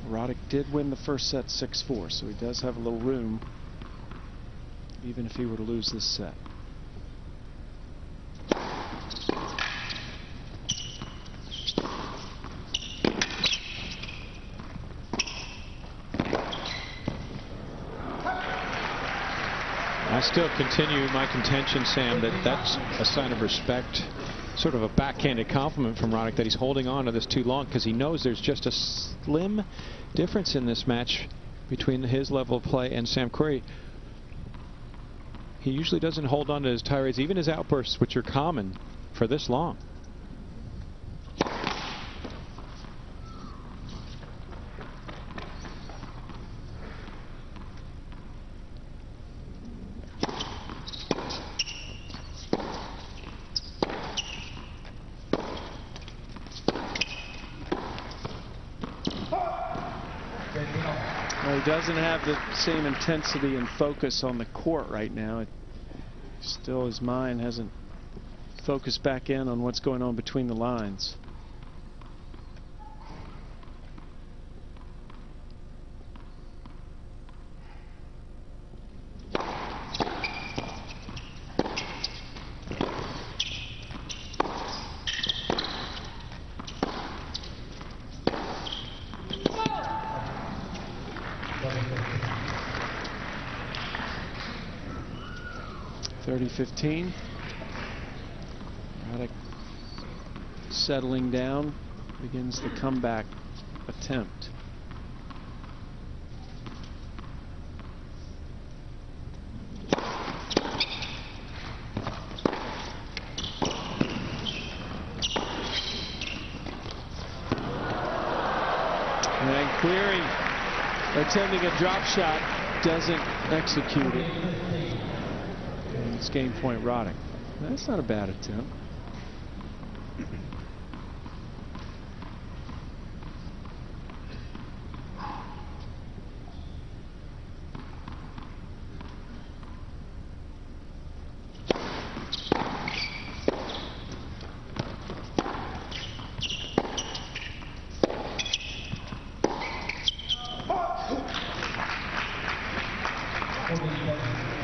Speaker 1: Roddick did win the first set 6-4, so he does have a little room, even if he were to lose this set.
Speaker 2: I still continue my contention, Sam, that that's a sign of respect, sort of a backhanded compliment from Roddick that he's holding on to this too long, because he knows there's just a slim difference in this match between his level of play and Sam Querrey. He usually doesn't hold on to his tirades, even his outbursts, which are common, for this long.
Speaker 1: He doesn't have the same intensity and focus on the court right now. Still, his mind hasn't focused back in on what's going on between the lines. .30-15. Roddick settling down, begins the comeback attempt. And Querrey attempting a drop shot, doesn't execute it. It's game point Roddick. That's not a bad attempt.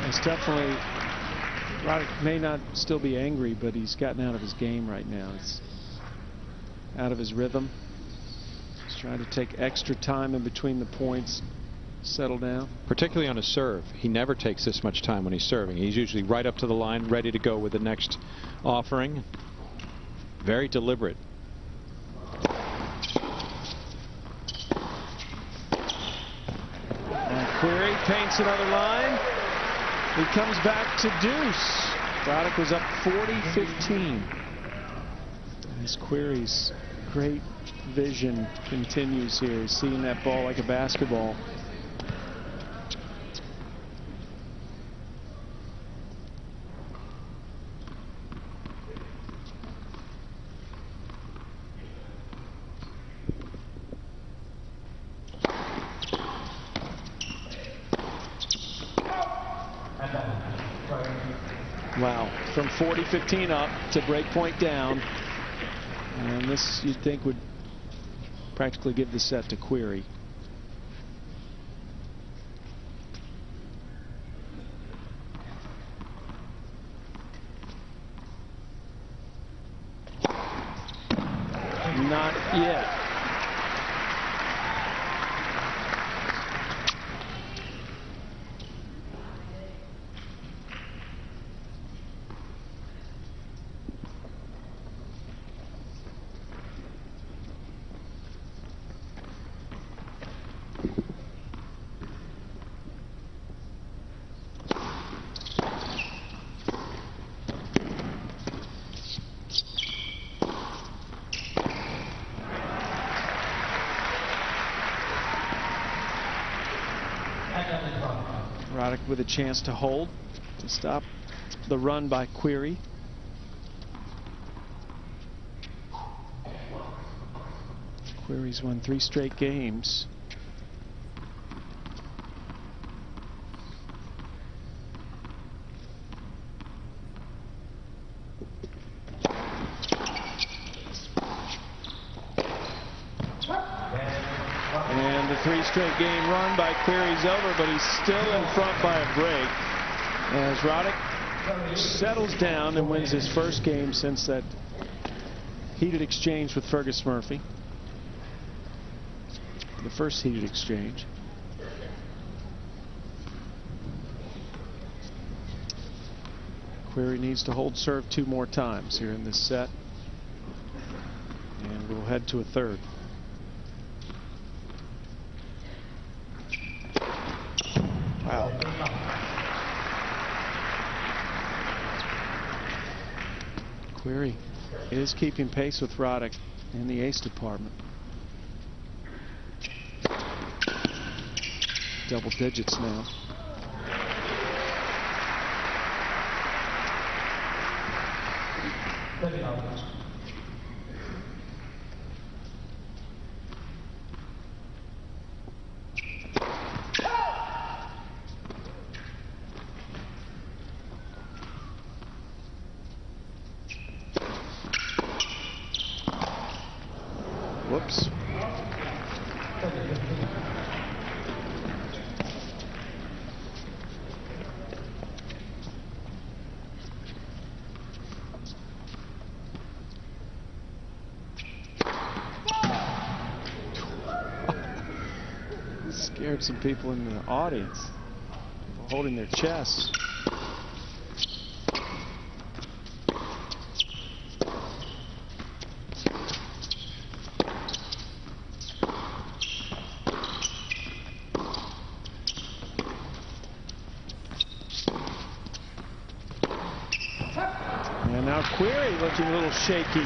Speaker 1: It's definitely, Roddick may not still be angry, but he's gotten out of his game right now. It's out of his rhythm. He's trying to take extra time in between the points, settle down.
Speaker 2: Particularly on a serve. He never takes this much time when he's serving. He's usually right up to the line, ready to go with the next offering. Very deliberate.
Speaker 1: And Querrey paints another line. He comes back to deuce. Roddick was up 40-15. As Querrey's great vision continues here. He's seeing that ball like a basketball. Wow, from 40-15 up to break point down. And this, you'd think, would practically give the set to Querrey. Not yet. Roddick with a chance to hold, to stop the run by Querrey. Querrey's won 3 straight games. And the 3-straight game run by Querrey's over, but he's still in front by a break as Roddick settles down and wins his first game since that heated exchange with Fergus Murphy. The first heated exchange. Querrey needs to hold serve 2 more times here in this set. And we'll head to a third. Wow. Querrey is keeping pace with Roddick in the ace department. Double digits now. Whoops. Scared some people in the audience, holding their chests. And now Querrey looking a little shaky.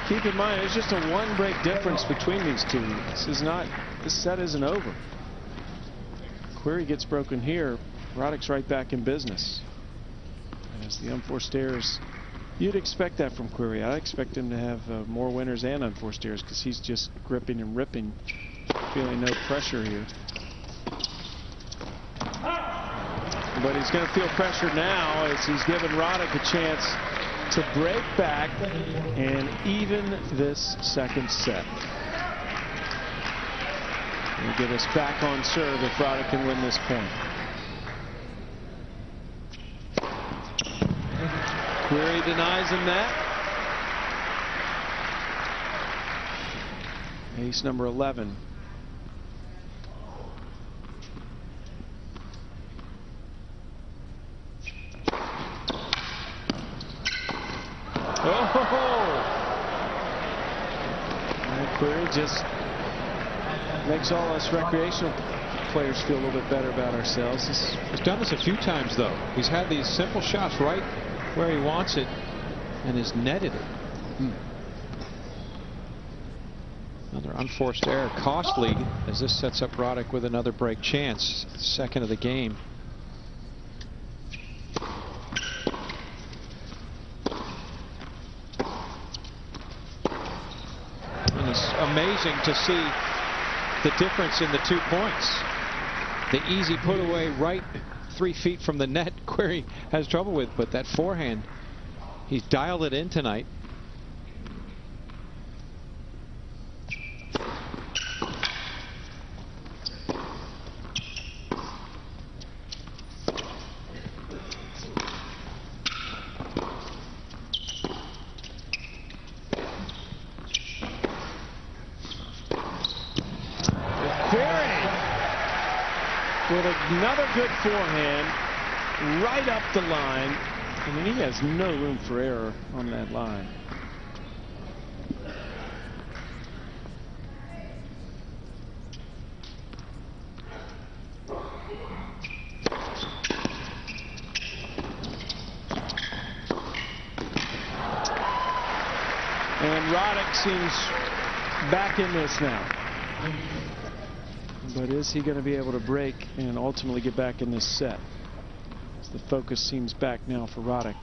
Speaker 1: Keep in mind, there's just a 1-break difference between these two. This set isn't over. Querrey gets broken here. Roddick's right back in business. As the unforced errors, you'd expect that from Querrey. I expect him to have more winners and unforced errors because he's just gripping and ripping, feeling no pressure here. But he's going to feel pressure now as he's given Roddick a chance to break back and even this second set. And get us back on serve if Roddick can win this point. Querrey denies him that. Ace number 11. Oh! And Querrey just makes all us recreational players feel a little bit better about ourselves.
Speaker 2: He's done this a few times, though. He's had these simple shots right where he wants it and has netted it. Another unforced error, costly, as this sets up Roddick with another break chance. Second of the game. And it's amazing to see the difference in the 2 points. The easy put away right 3 feet from the net, Querrey has trouble with, but that forehand, he's dialed it in tonight.
Speaker 1: With another good forehand right up the line. I mean, he has no room for error on that line. And Roddick seems back in this now. But is he going to be able to break and ultimately get back in this set? As the focus seems back now for Roddick.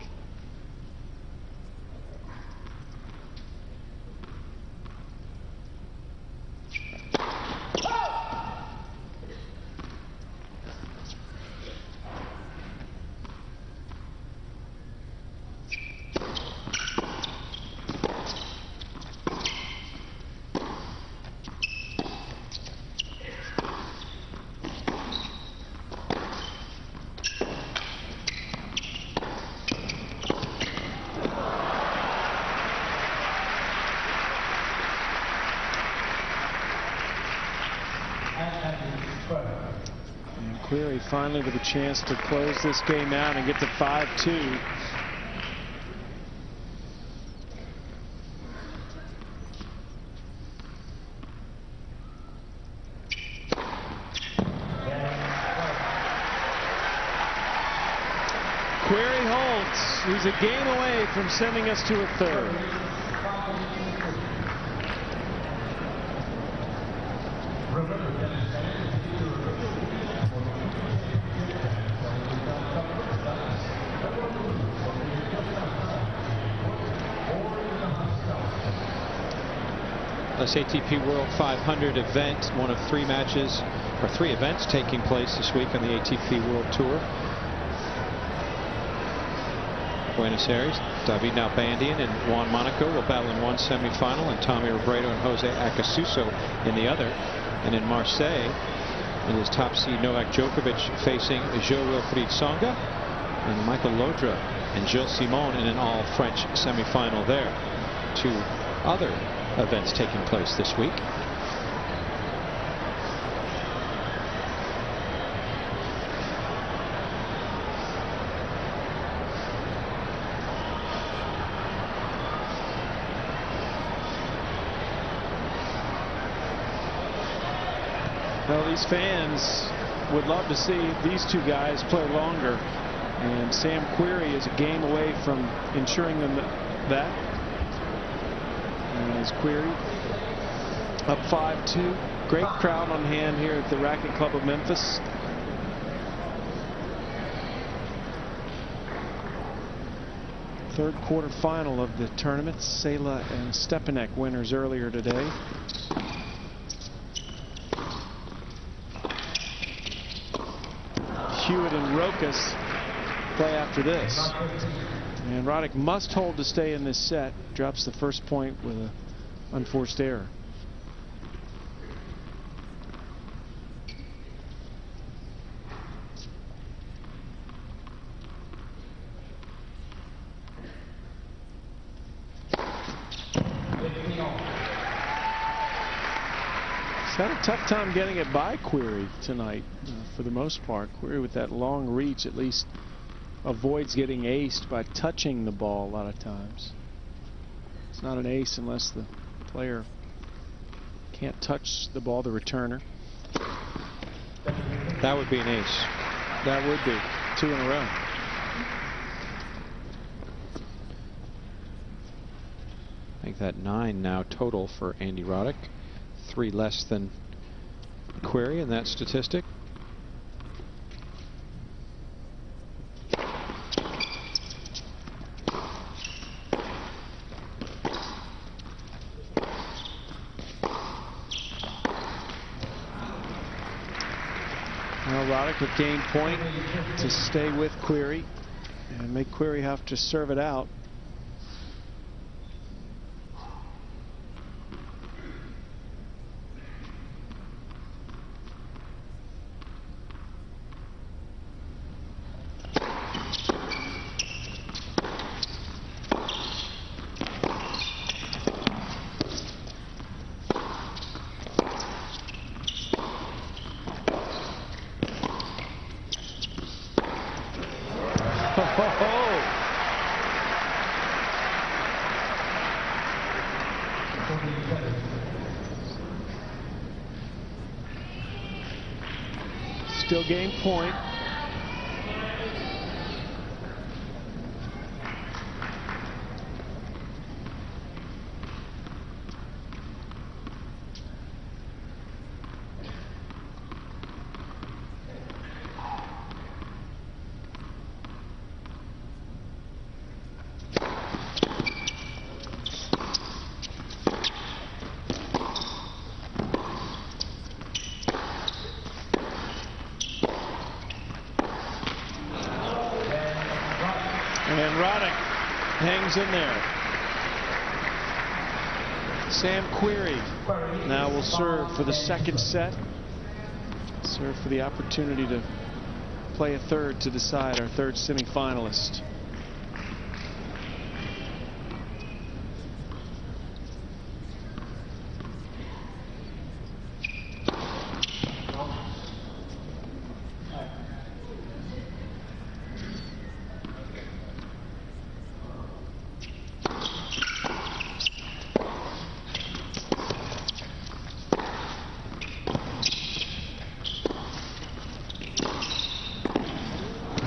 Speaker 1: And Querrey finally with a chance to close this game out and get to 5-2. Querrey holds. He's a game away from sending us to a third.
Speaker 2: This ATP World 500 event, one of three matches, or three events taking place this week on the ATP World Tour. Buenos Aires, David Nalbandian and Juan Monaco will battle in one semifinal, and Tommy Robredo and Jose Acasuso in the other. And in Marseille, it is top seed Novak Djokovic facing Jo-Wilfried Tsonga, and Michael Laudrup and Gilles Simon in an all-French semifinal there. Two other events taking place this week.
Speaker 1: Well, these fans would love to see these two guys play longer, and Sam Querrey is a game away from ensuring them that. As Querrey up 5-2. Great crowd on hand here at the Racket Club of Memphis. Third quarterfinal of the tournament. Sela and Stepanek winners earlier today. Hewitt and Rokas play after this. And Roddick must hold to stay in this set. Drops the first point with an unforced error. He's had a tough time getting it by Querrey tonight, for the most part. Querrey with that long reach at least avoids getting aced by touching the ball a lot of times. It's not an ace unless the player can't touch the ball, the returner.
Speaker 2: That would be an ace.
Speaker 1: That would be. Two in a row.
Speaker 2: Make that 9 now total for Andy Roddick. 3 less than Querrey in that statistic.
Speaker 1: Roddick with game point to stay with Querrey and make Querrey have to serve it out. Still game point. And Roddick hangs in there. Sam Querrey now will serve for the second set. Serve for the opportunity to play a third to decide our third semifinalist.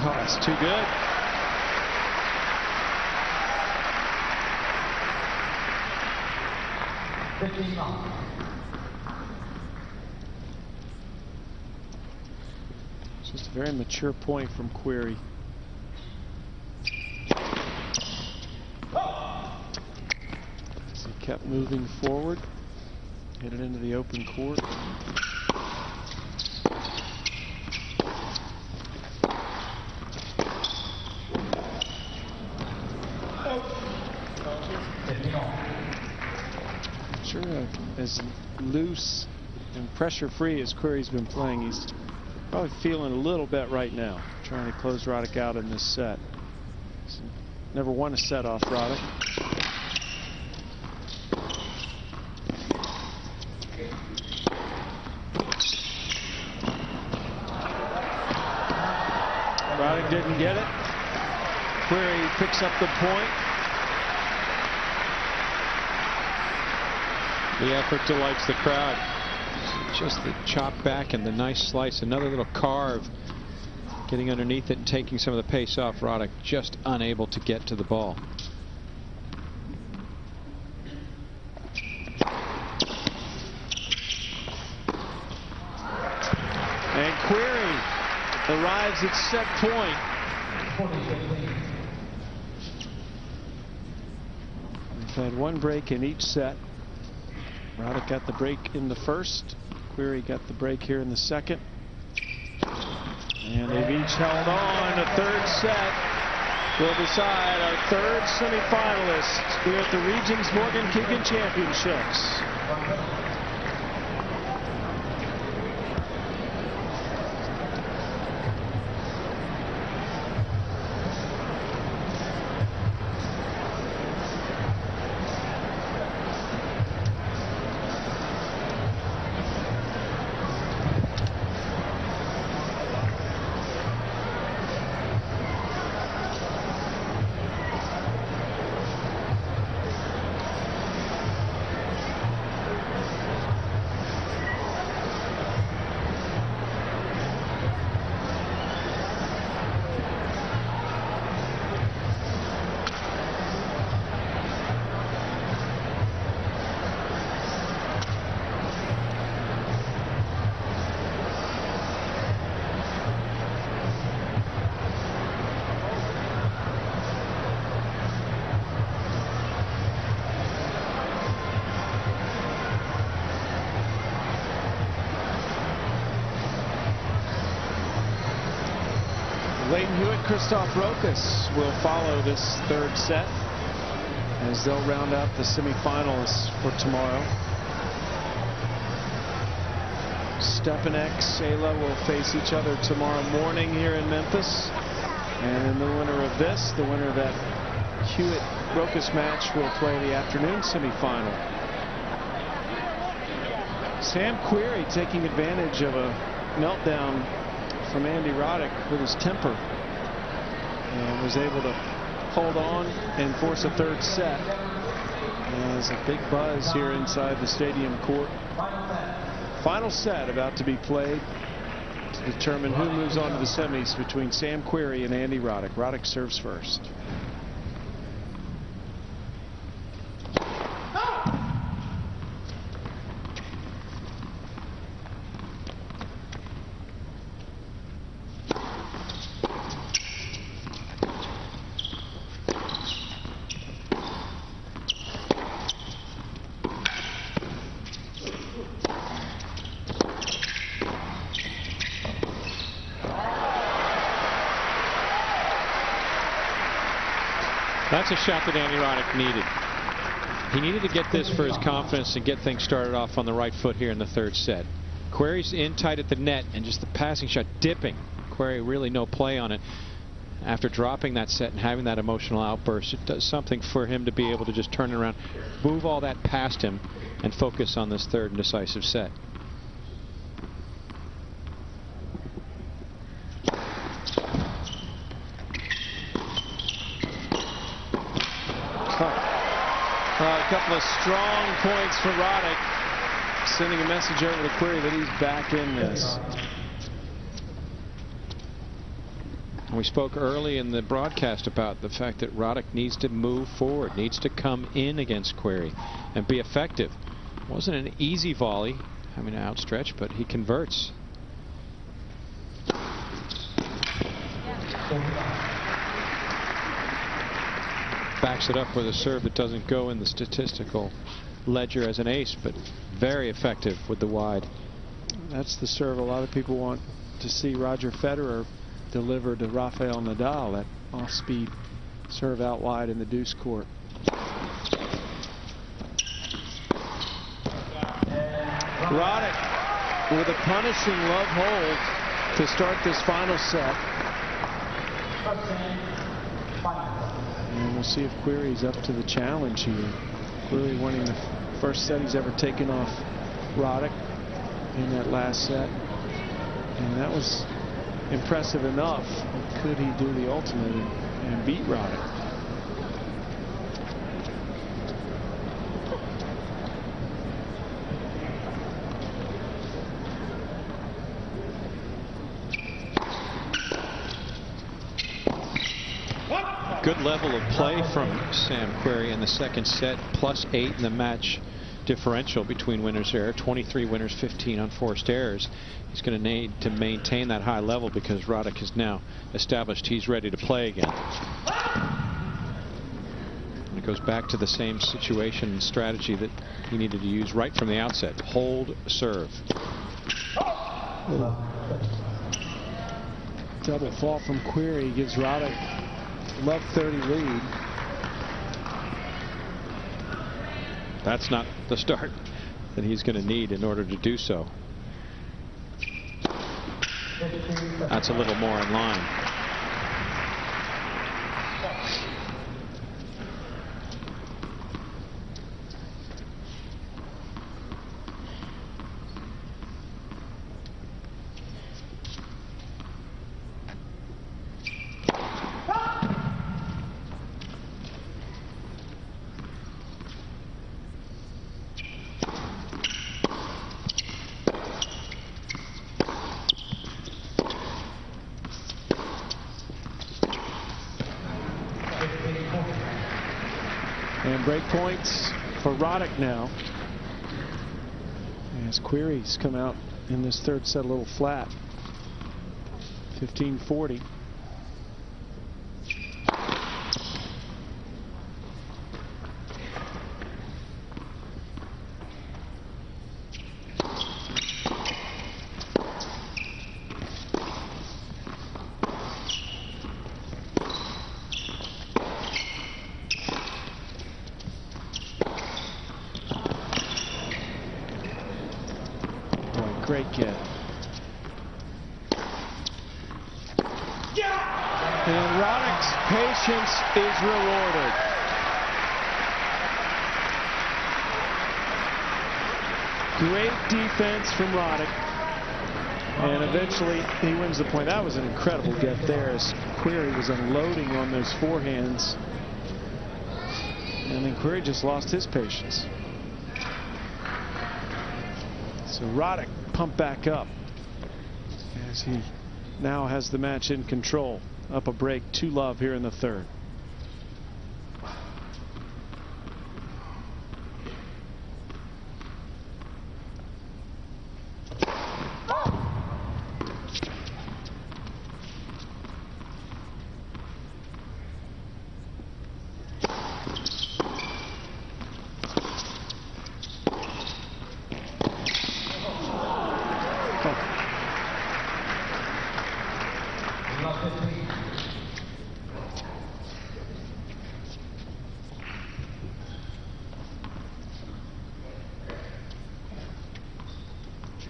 Speaker 1: Oh, that's too good. It's just a very mature point from Querrey. As he kept moving forward, hit it into the open court. Sure, as loose and pressure-free as Querrey's been playing, he's probably feeling a little bit right now, trying to close Roddick out in this set. He's never won a set off Roddick. Roddick didn't get it. Querrey picks up the point.
Speaker 2: The effort delights the crowd. Just the chop back and the nice slice. Another little carve. Getting underneath it and taking some of the pace off Roddick. Just unable to get to the ball.
Speaker 1: And Querrey arrives at set point. We've had one break in each set. Roddick got the break in the first. Querrey got the break here in the second. And they've each held on. A third set will decide our third semifinalist here at the Regions Morgan Keegan Championships. Christoph Rokas will follow this third set as they'll round out the semifinalists for tomorrow. Stepanek, Sela will face each other tomorrow morning here in Memphis. And the winner of this, the winner of that Hewitt-Rokas match, will play the afternoon semifinal. Sam Querrey taking advantage of a meltdown from Andy Roddick with his temper, and was able to hold on and force a third set. And there's a big buzz here inside the stadium court. Final set about to be played to determine who moves on to the semis between Sam Querrey and Andy Roddick. Roddick serves first.
Speaker 2: That's a shot that Andy Roddick needed. He needed to get this for his confidence and get things started off on the right foot here in the third set. Querrey's in tight at the net, and just the passing shot dipping. Querrey really no play on it. After dropping that set and having that emotional outburst, it does something for him to be able to just turn it around, move all that past him, and focus on this third and decisive set.
Speaker 1: A couple of strong points for Roddick, sending a message over to Querrey that he's back in this.
Speaker 2: We spoke early in the broadcast about the fact that Roddick needs to move forward, needs to come in against Querrey and be effective. Wasn't an easy volley, having to outstretch, but he converts. Backs it up with a serve that doesn't go in the statistical ledger as an ace, but very effective with the wide.
Speaker 1: That's the serve a lot of people want to see Roger Federer deliver to Rafael Nadal, that off-speed serve out wide in the deuce court. Roddick with a punishing love hold to start this final set. And we'll see if Querrey's up to the challenge here. Querrey winning the first set he's ever taken off Roddick in that last set. And that was impressive enough. Could he do the ultimate and beat Roddick?
Speaker 2: Good level of play from Sam Querrey in the second set, +8 in the match differential between winners there. 23 winners, 15 unforced errors. He's going to need to maintain that high level because Roddick has now established he's ready to play again. And it goes back to the same situation and strategy that he needed to use right from the outset. Hold serve.
Speaker 1: Double fault from Querrey gives Roddick love 30 lead.
Speaker 2: That's not the start that he's going to need in order to do so. That's a little more in line.
Speaker 1: And break points for Roddick now, as Querrey's come out in this third set a little flat. 15-40. Great get. And Roddick's patience is rewarded. Great defense from Roddick. And eventually he wins the point. That was an incredible get there as Querrey was unloading on those forehands. And then Querrey just lost his patience. So Roddick pumped back up as he now has the match in control. Up a break, 2-love here in the third.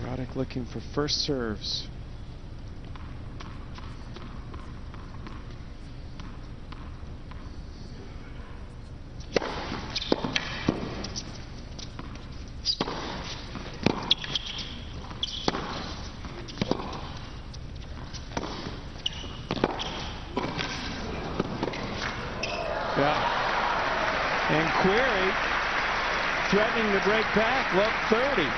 Speaker 1: Roddick looking for first serves. Yeah. And Querrey threatening to break back, love 30.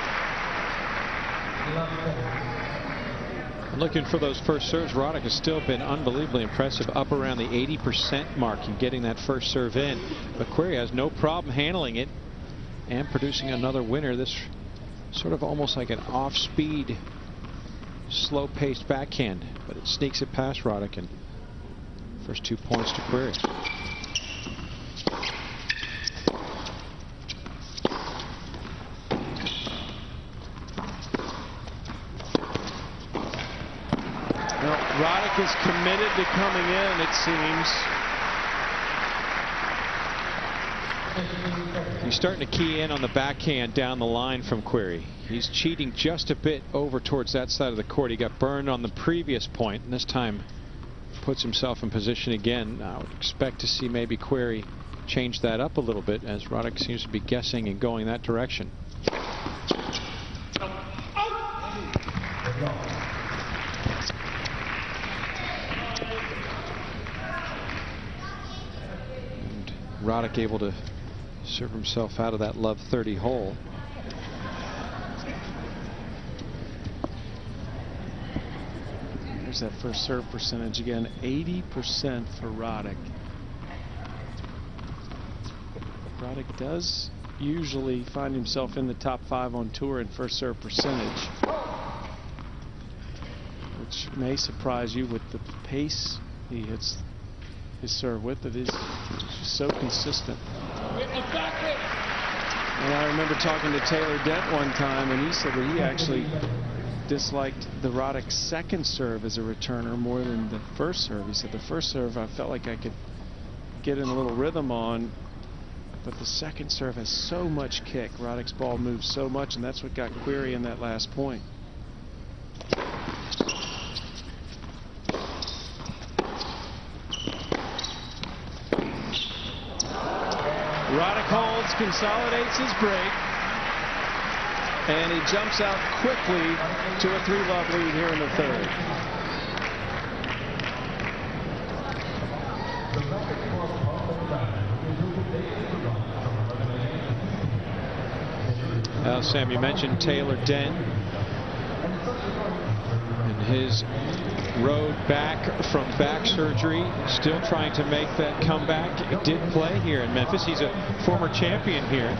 Speaker 2: Looking for those first serves. Roddick has still been unbelievably impressive, up around the 80% mark and getting that first serve in. But Querrey has no problem handling it. and producing another winner. This sort of almost like an off-speed, slow-paced backhand, but it sneaks it past Roddick, and first 2 points to Querrey.
Speaker 1: Well, Roddick is committed to coming in, it seems.
Speaker 2: He's starting to key in on the backhand down the line from Querrey. He's cheating just a bit over towards that side of the court. He got burned on the previous point, and this time puts himself in position again. I would expect to see maybe Querrey change that up a little bit, as Roddick seems to be guessing and going that direction. And Roddick able to serve himself out of that love 30 hole.
Speaker 1: There's that first serve percentage again, 80% for Roddick. Roddick does usually find himself in the top 5 on tour in first serve percentage, which may surprise you with the pace he hits his serve with. It is just so consistent. And I remember talking to Taylor Dent one time, and he said that he actually disliked the Roddick second serve as a returner more than the first serve. He said the first serve I felt like I could get in a little rhythm on, but the second serve has so much kick. Roddick's ball moves so much, and that's what got Querrey in that last point. Roddick holds, consolidates his break, and he jumps out quickly to a 3-love lead here in the third.
Speaker 2: Sam, you mentioned Taylor Dent and his road back from back surgery, still trying to make that comeback. He did play here in Memphis. He's a former champion here.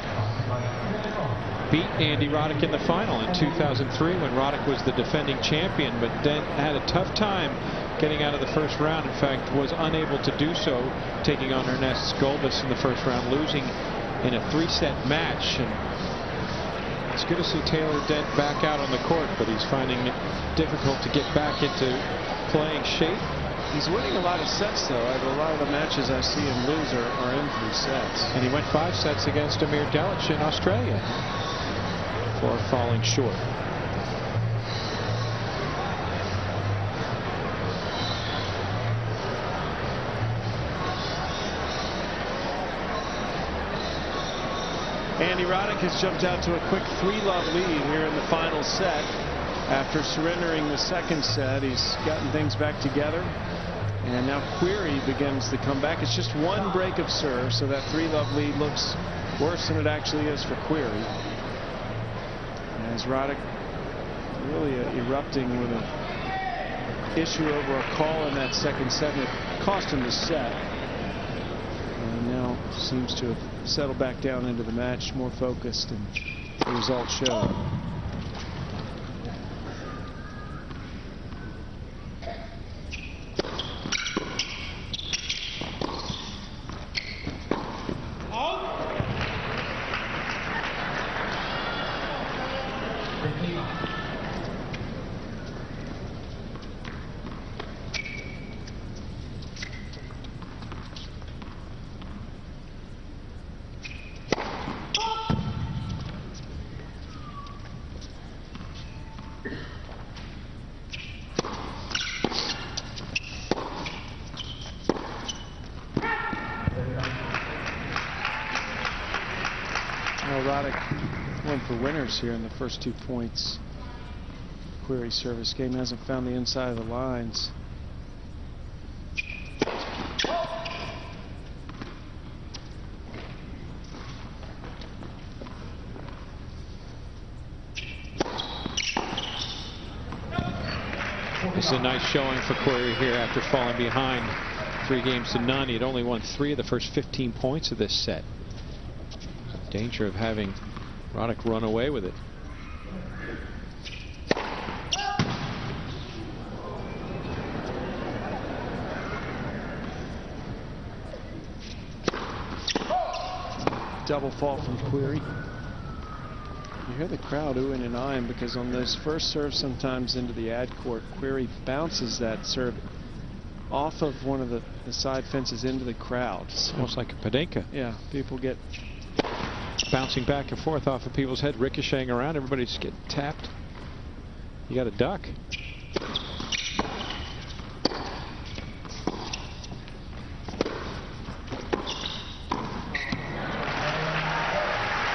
Speaker 2: Beat Andy Roddick in the final in 2003 when Roddick was the defending champion, but Dent had a tough time getting out of the first round. In fact, was unable to do so, taking on Ernest Golbis in the first round, losing in a 3-set match. And it's good to see Taylor Dent back out on the court, but he's finding it difficult to get back into playing shape.
Speaker 1: He's winning a lot of sets, though. A lot of the matches I see him lose are in 3 sets.
Speaker 2: And he went 5 sets against Amir Delic in Australia before falling short.
Speaker 1: Andy Roddick has jumped out to a quick 3-love lead here in the final set. After surrendering the second set, he's gotten things back together. And now Querrey begins the comeback. It's just 1 break of serve, so that 3-love lead looks worse than it actually is for Querrey. As Roddick really erupting with an issue over a call in that second set, and it cost him the set. And now seems to have settled back down into the match, more focused, and the results show. Roddick went for winners here in the first 2 points. Querrey service game hasn't found the inside of the lines.
Speaker 2: This is a nice showing for Querrey here after falling behind 3 games to none. He had only won 3 of the first 15 points of this set. Danger of having Roddick run away with it.
Speaker 1: Double fault from Querrey. You hear the crowd oohing and eyeing because on those first serves sometimes into the ad court, Querrey bounces that serve off of one of the side fences into the crowd.
Speaker 2: It's almost like a Padenka.
Speaker 1: Yeah, people get
Speaker 2: bouncing back and forth off of people's head, ricocheting around. Everybody's getting tapped. You got to duck.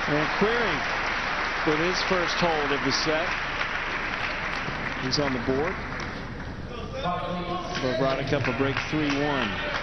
Speaker 1: And Querrey with his first hold of the set. He's on the board. But Roddick up a break 3-1.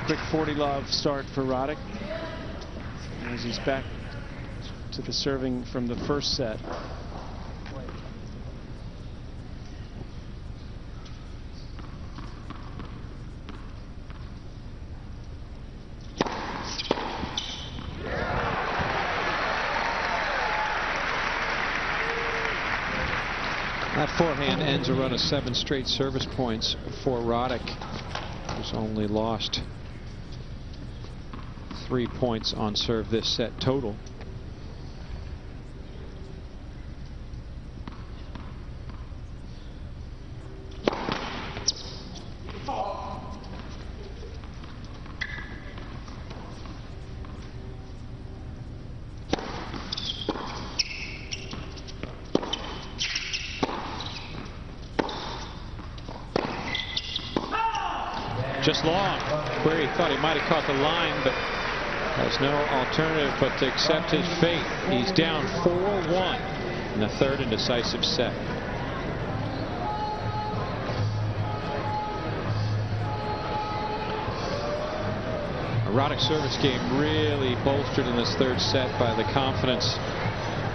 Speaker 1: Quick 40-love start for Roddick as he's back to the serving from the first set.
Speaker 2: That forehand ends a run of 7 straight service points for Roddick, who's only lost 3 points on serve this set total. Just long. Querrey thought he might have caught the line, but has no alternative but to accept his fate. He's down 4-1 in the third and decisive set. A Roddick service game really bolstered in this third set by the confidence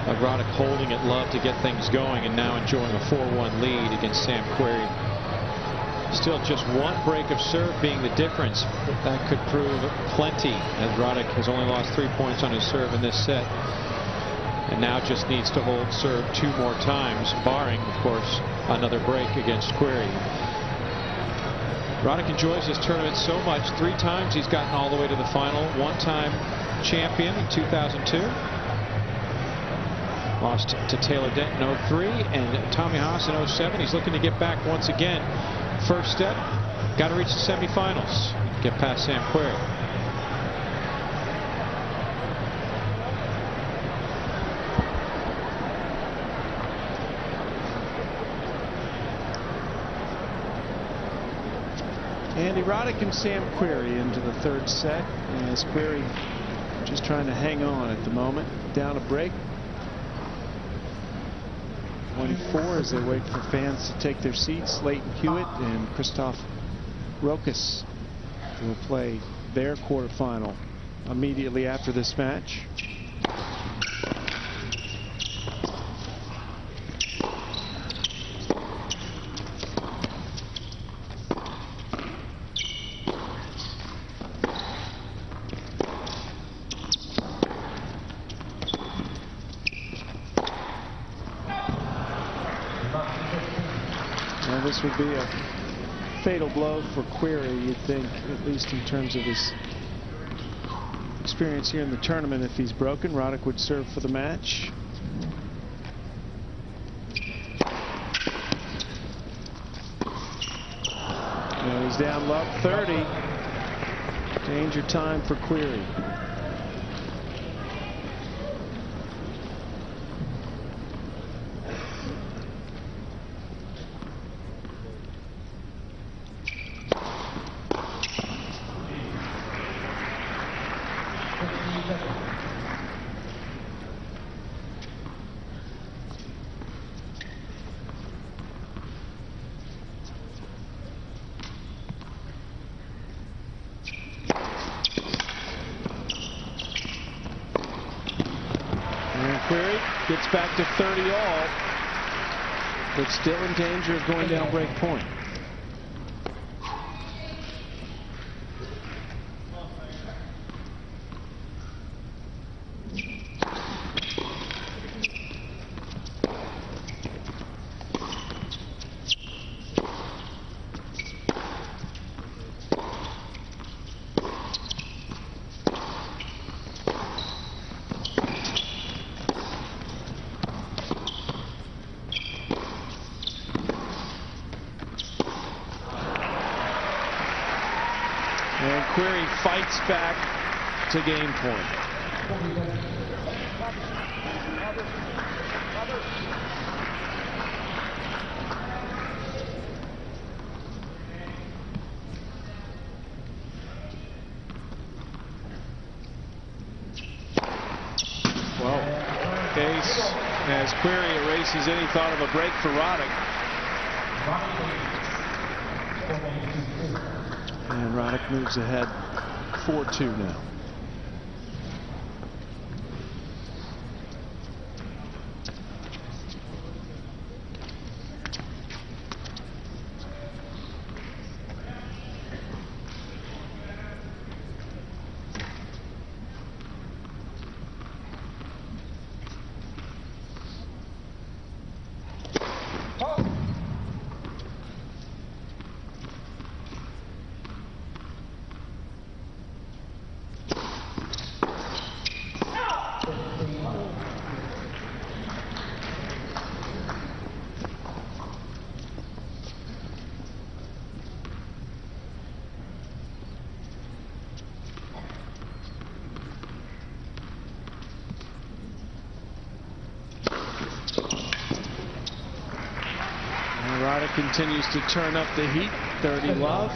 Speaker 2: of Roddick holding at love to get things going and now enjoying a 4-1 lead against Sam Querrey. Still just 1 break of serve being the difference. That could prove plenty, as Roddick has only lost 3 points on his serve in this set and now just needs to hold serve 2 more times, barring, of course, another break against Querrey. Roddick enjoys this tournament so much. 3 times he's gotten all the way to the final. 1-time champion in 2002. Lost to Taylor Dent in 03 and Tommy Haas in 07. He's looking to get back once again. First step, got to reach the semifinals, get past Sam Querrey.
Speaker 1: Andy Roddick and Sam Querrey into the third set, as Querrey just trying to hang on at the moment. Down a break. 1-4 as they wait for fans to take their seats. Leighton Hewitt and Christoph Rokas will play their quarterfinal immediately after this match. this would be a fatal blow for Querrey, you'd think, at least in terms of his experience here in the tournament. If he's broken, Roddick would serve for the match. And he's down love 30. Danger time for Querrey. Querrey gets back to 30 all, but still in danger of going down break point. And Querrey fights back to game point. Well, Case, as Querrey erases any thought of a break for Roddick. And Roddick moves ahead 4-2 now. Roddick continues to turn up the heat. 30 love.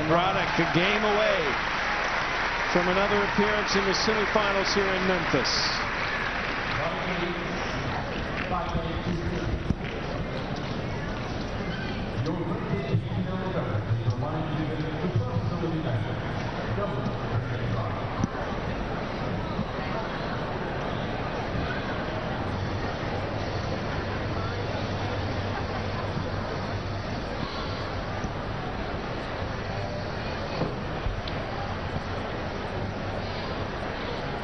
Speaker 1: Roddick a game away from another appearance in the semifinals here in Memphis.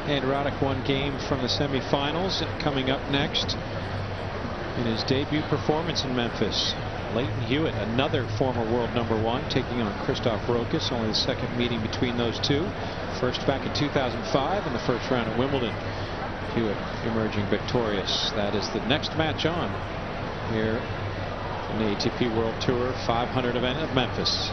Speaker 2: And Roddick one game from the semifinals. Coming up next in his debut performance in Memphis, Lleyton Hewitt, another former world #1, taking on Christoph Rokas. Only the second meeting between those two. First back in 2005 in the first round at Wimbledon. Hewitt emerging victorious. That is the next match on here in the ATP World Tour 500 event of Memphis.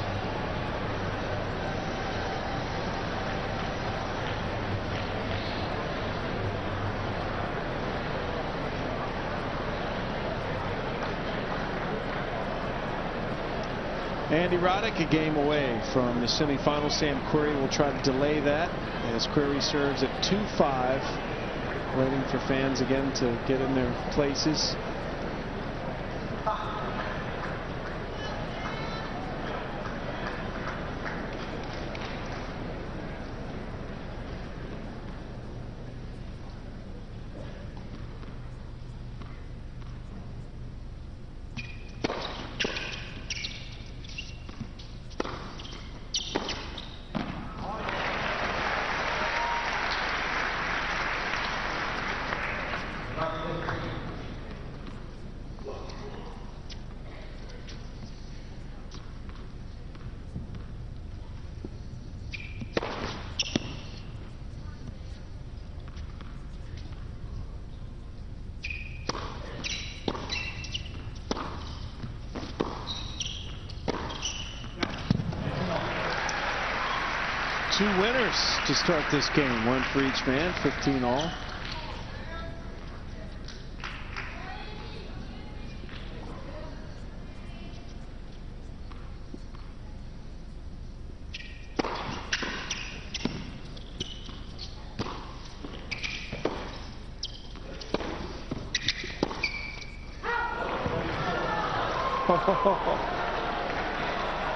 Speaker 1: Andy Roddick a game away from the semifinal. Sam Querrey will try to delay that as Querrey serves at 2-5, waiting for fans again to get in their places. Two winners to start this game, one for each man, 15 all.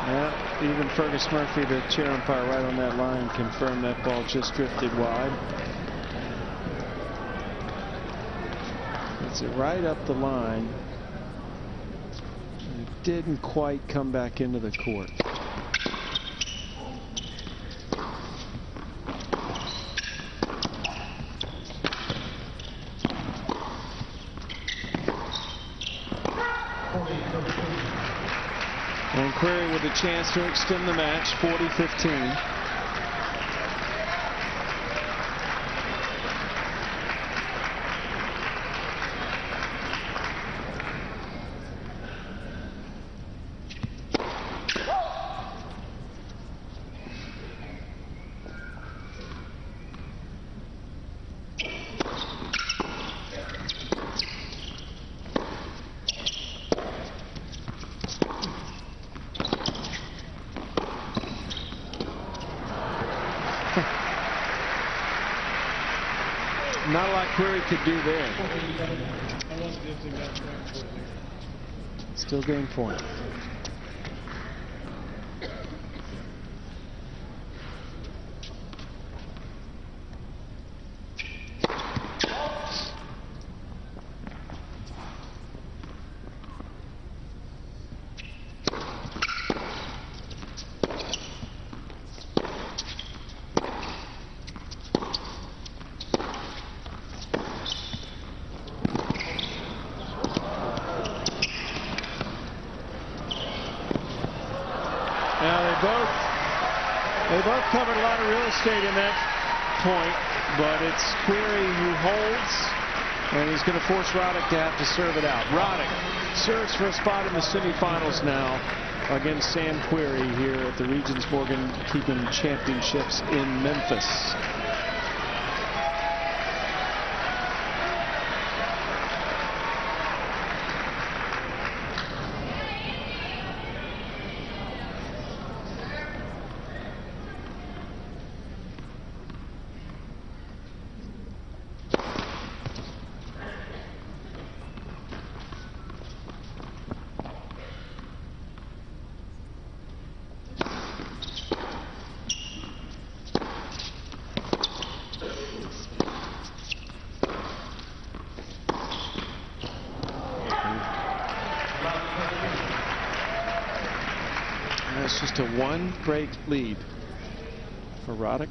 Speaker 1: Yeah, even Fergus Murphy, the chair umpire right on that line, confirmed that ball just drifted wide. It's right up the line. And it didn't quite come back into the court. And Querrey with a chance to extend the match, 40-15. Not a lot Querrey could do there. Still game point. They both covered a lot of real estate in that point, but it's Querrey who holds, and he's going to force Roddick to have to serve it out. Roddick serves for a spot in the semifinals now against Sam Querrey here at the Regensburg Keeping Championships in Memphis. That's just a one-break lead for Roddick.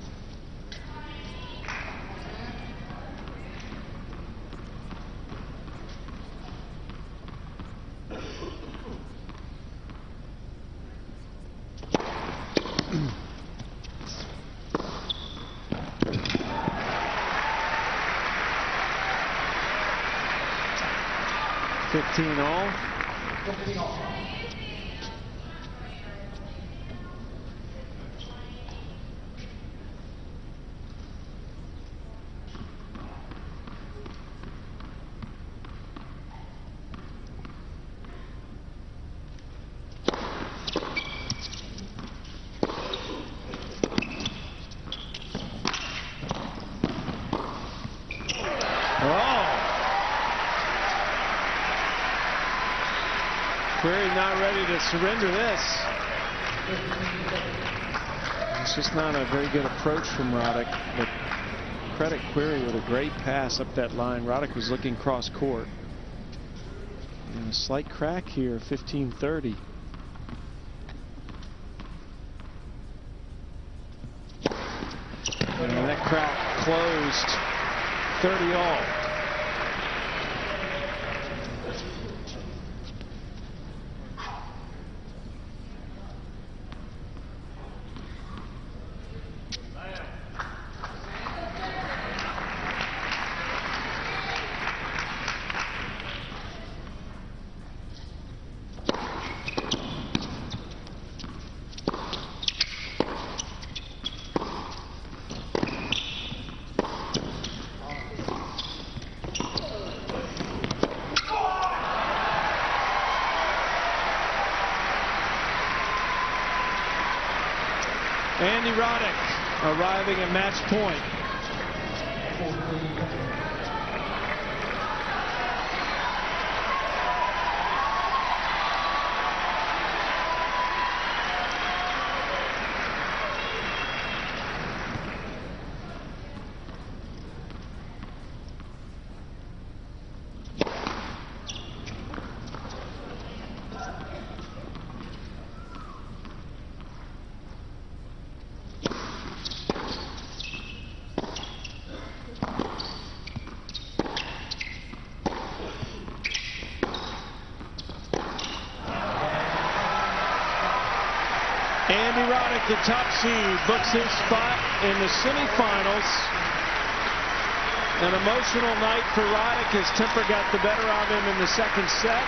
Speaker 1: Fifteen all. Querrey not ready to surrender this. It's just not a very good approach from Roddick, but credit Querrey with a great pass up that line. Roddick was looking cross court. And a slight crack here, 15-30. And that crack closed 30-all. Roddick arriving at match point. Roddick, the top seed, books his spot in the semifinals. An emotional night for Roddick as temper got the better of him in the second set.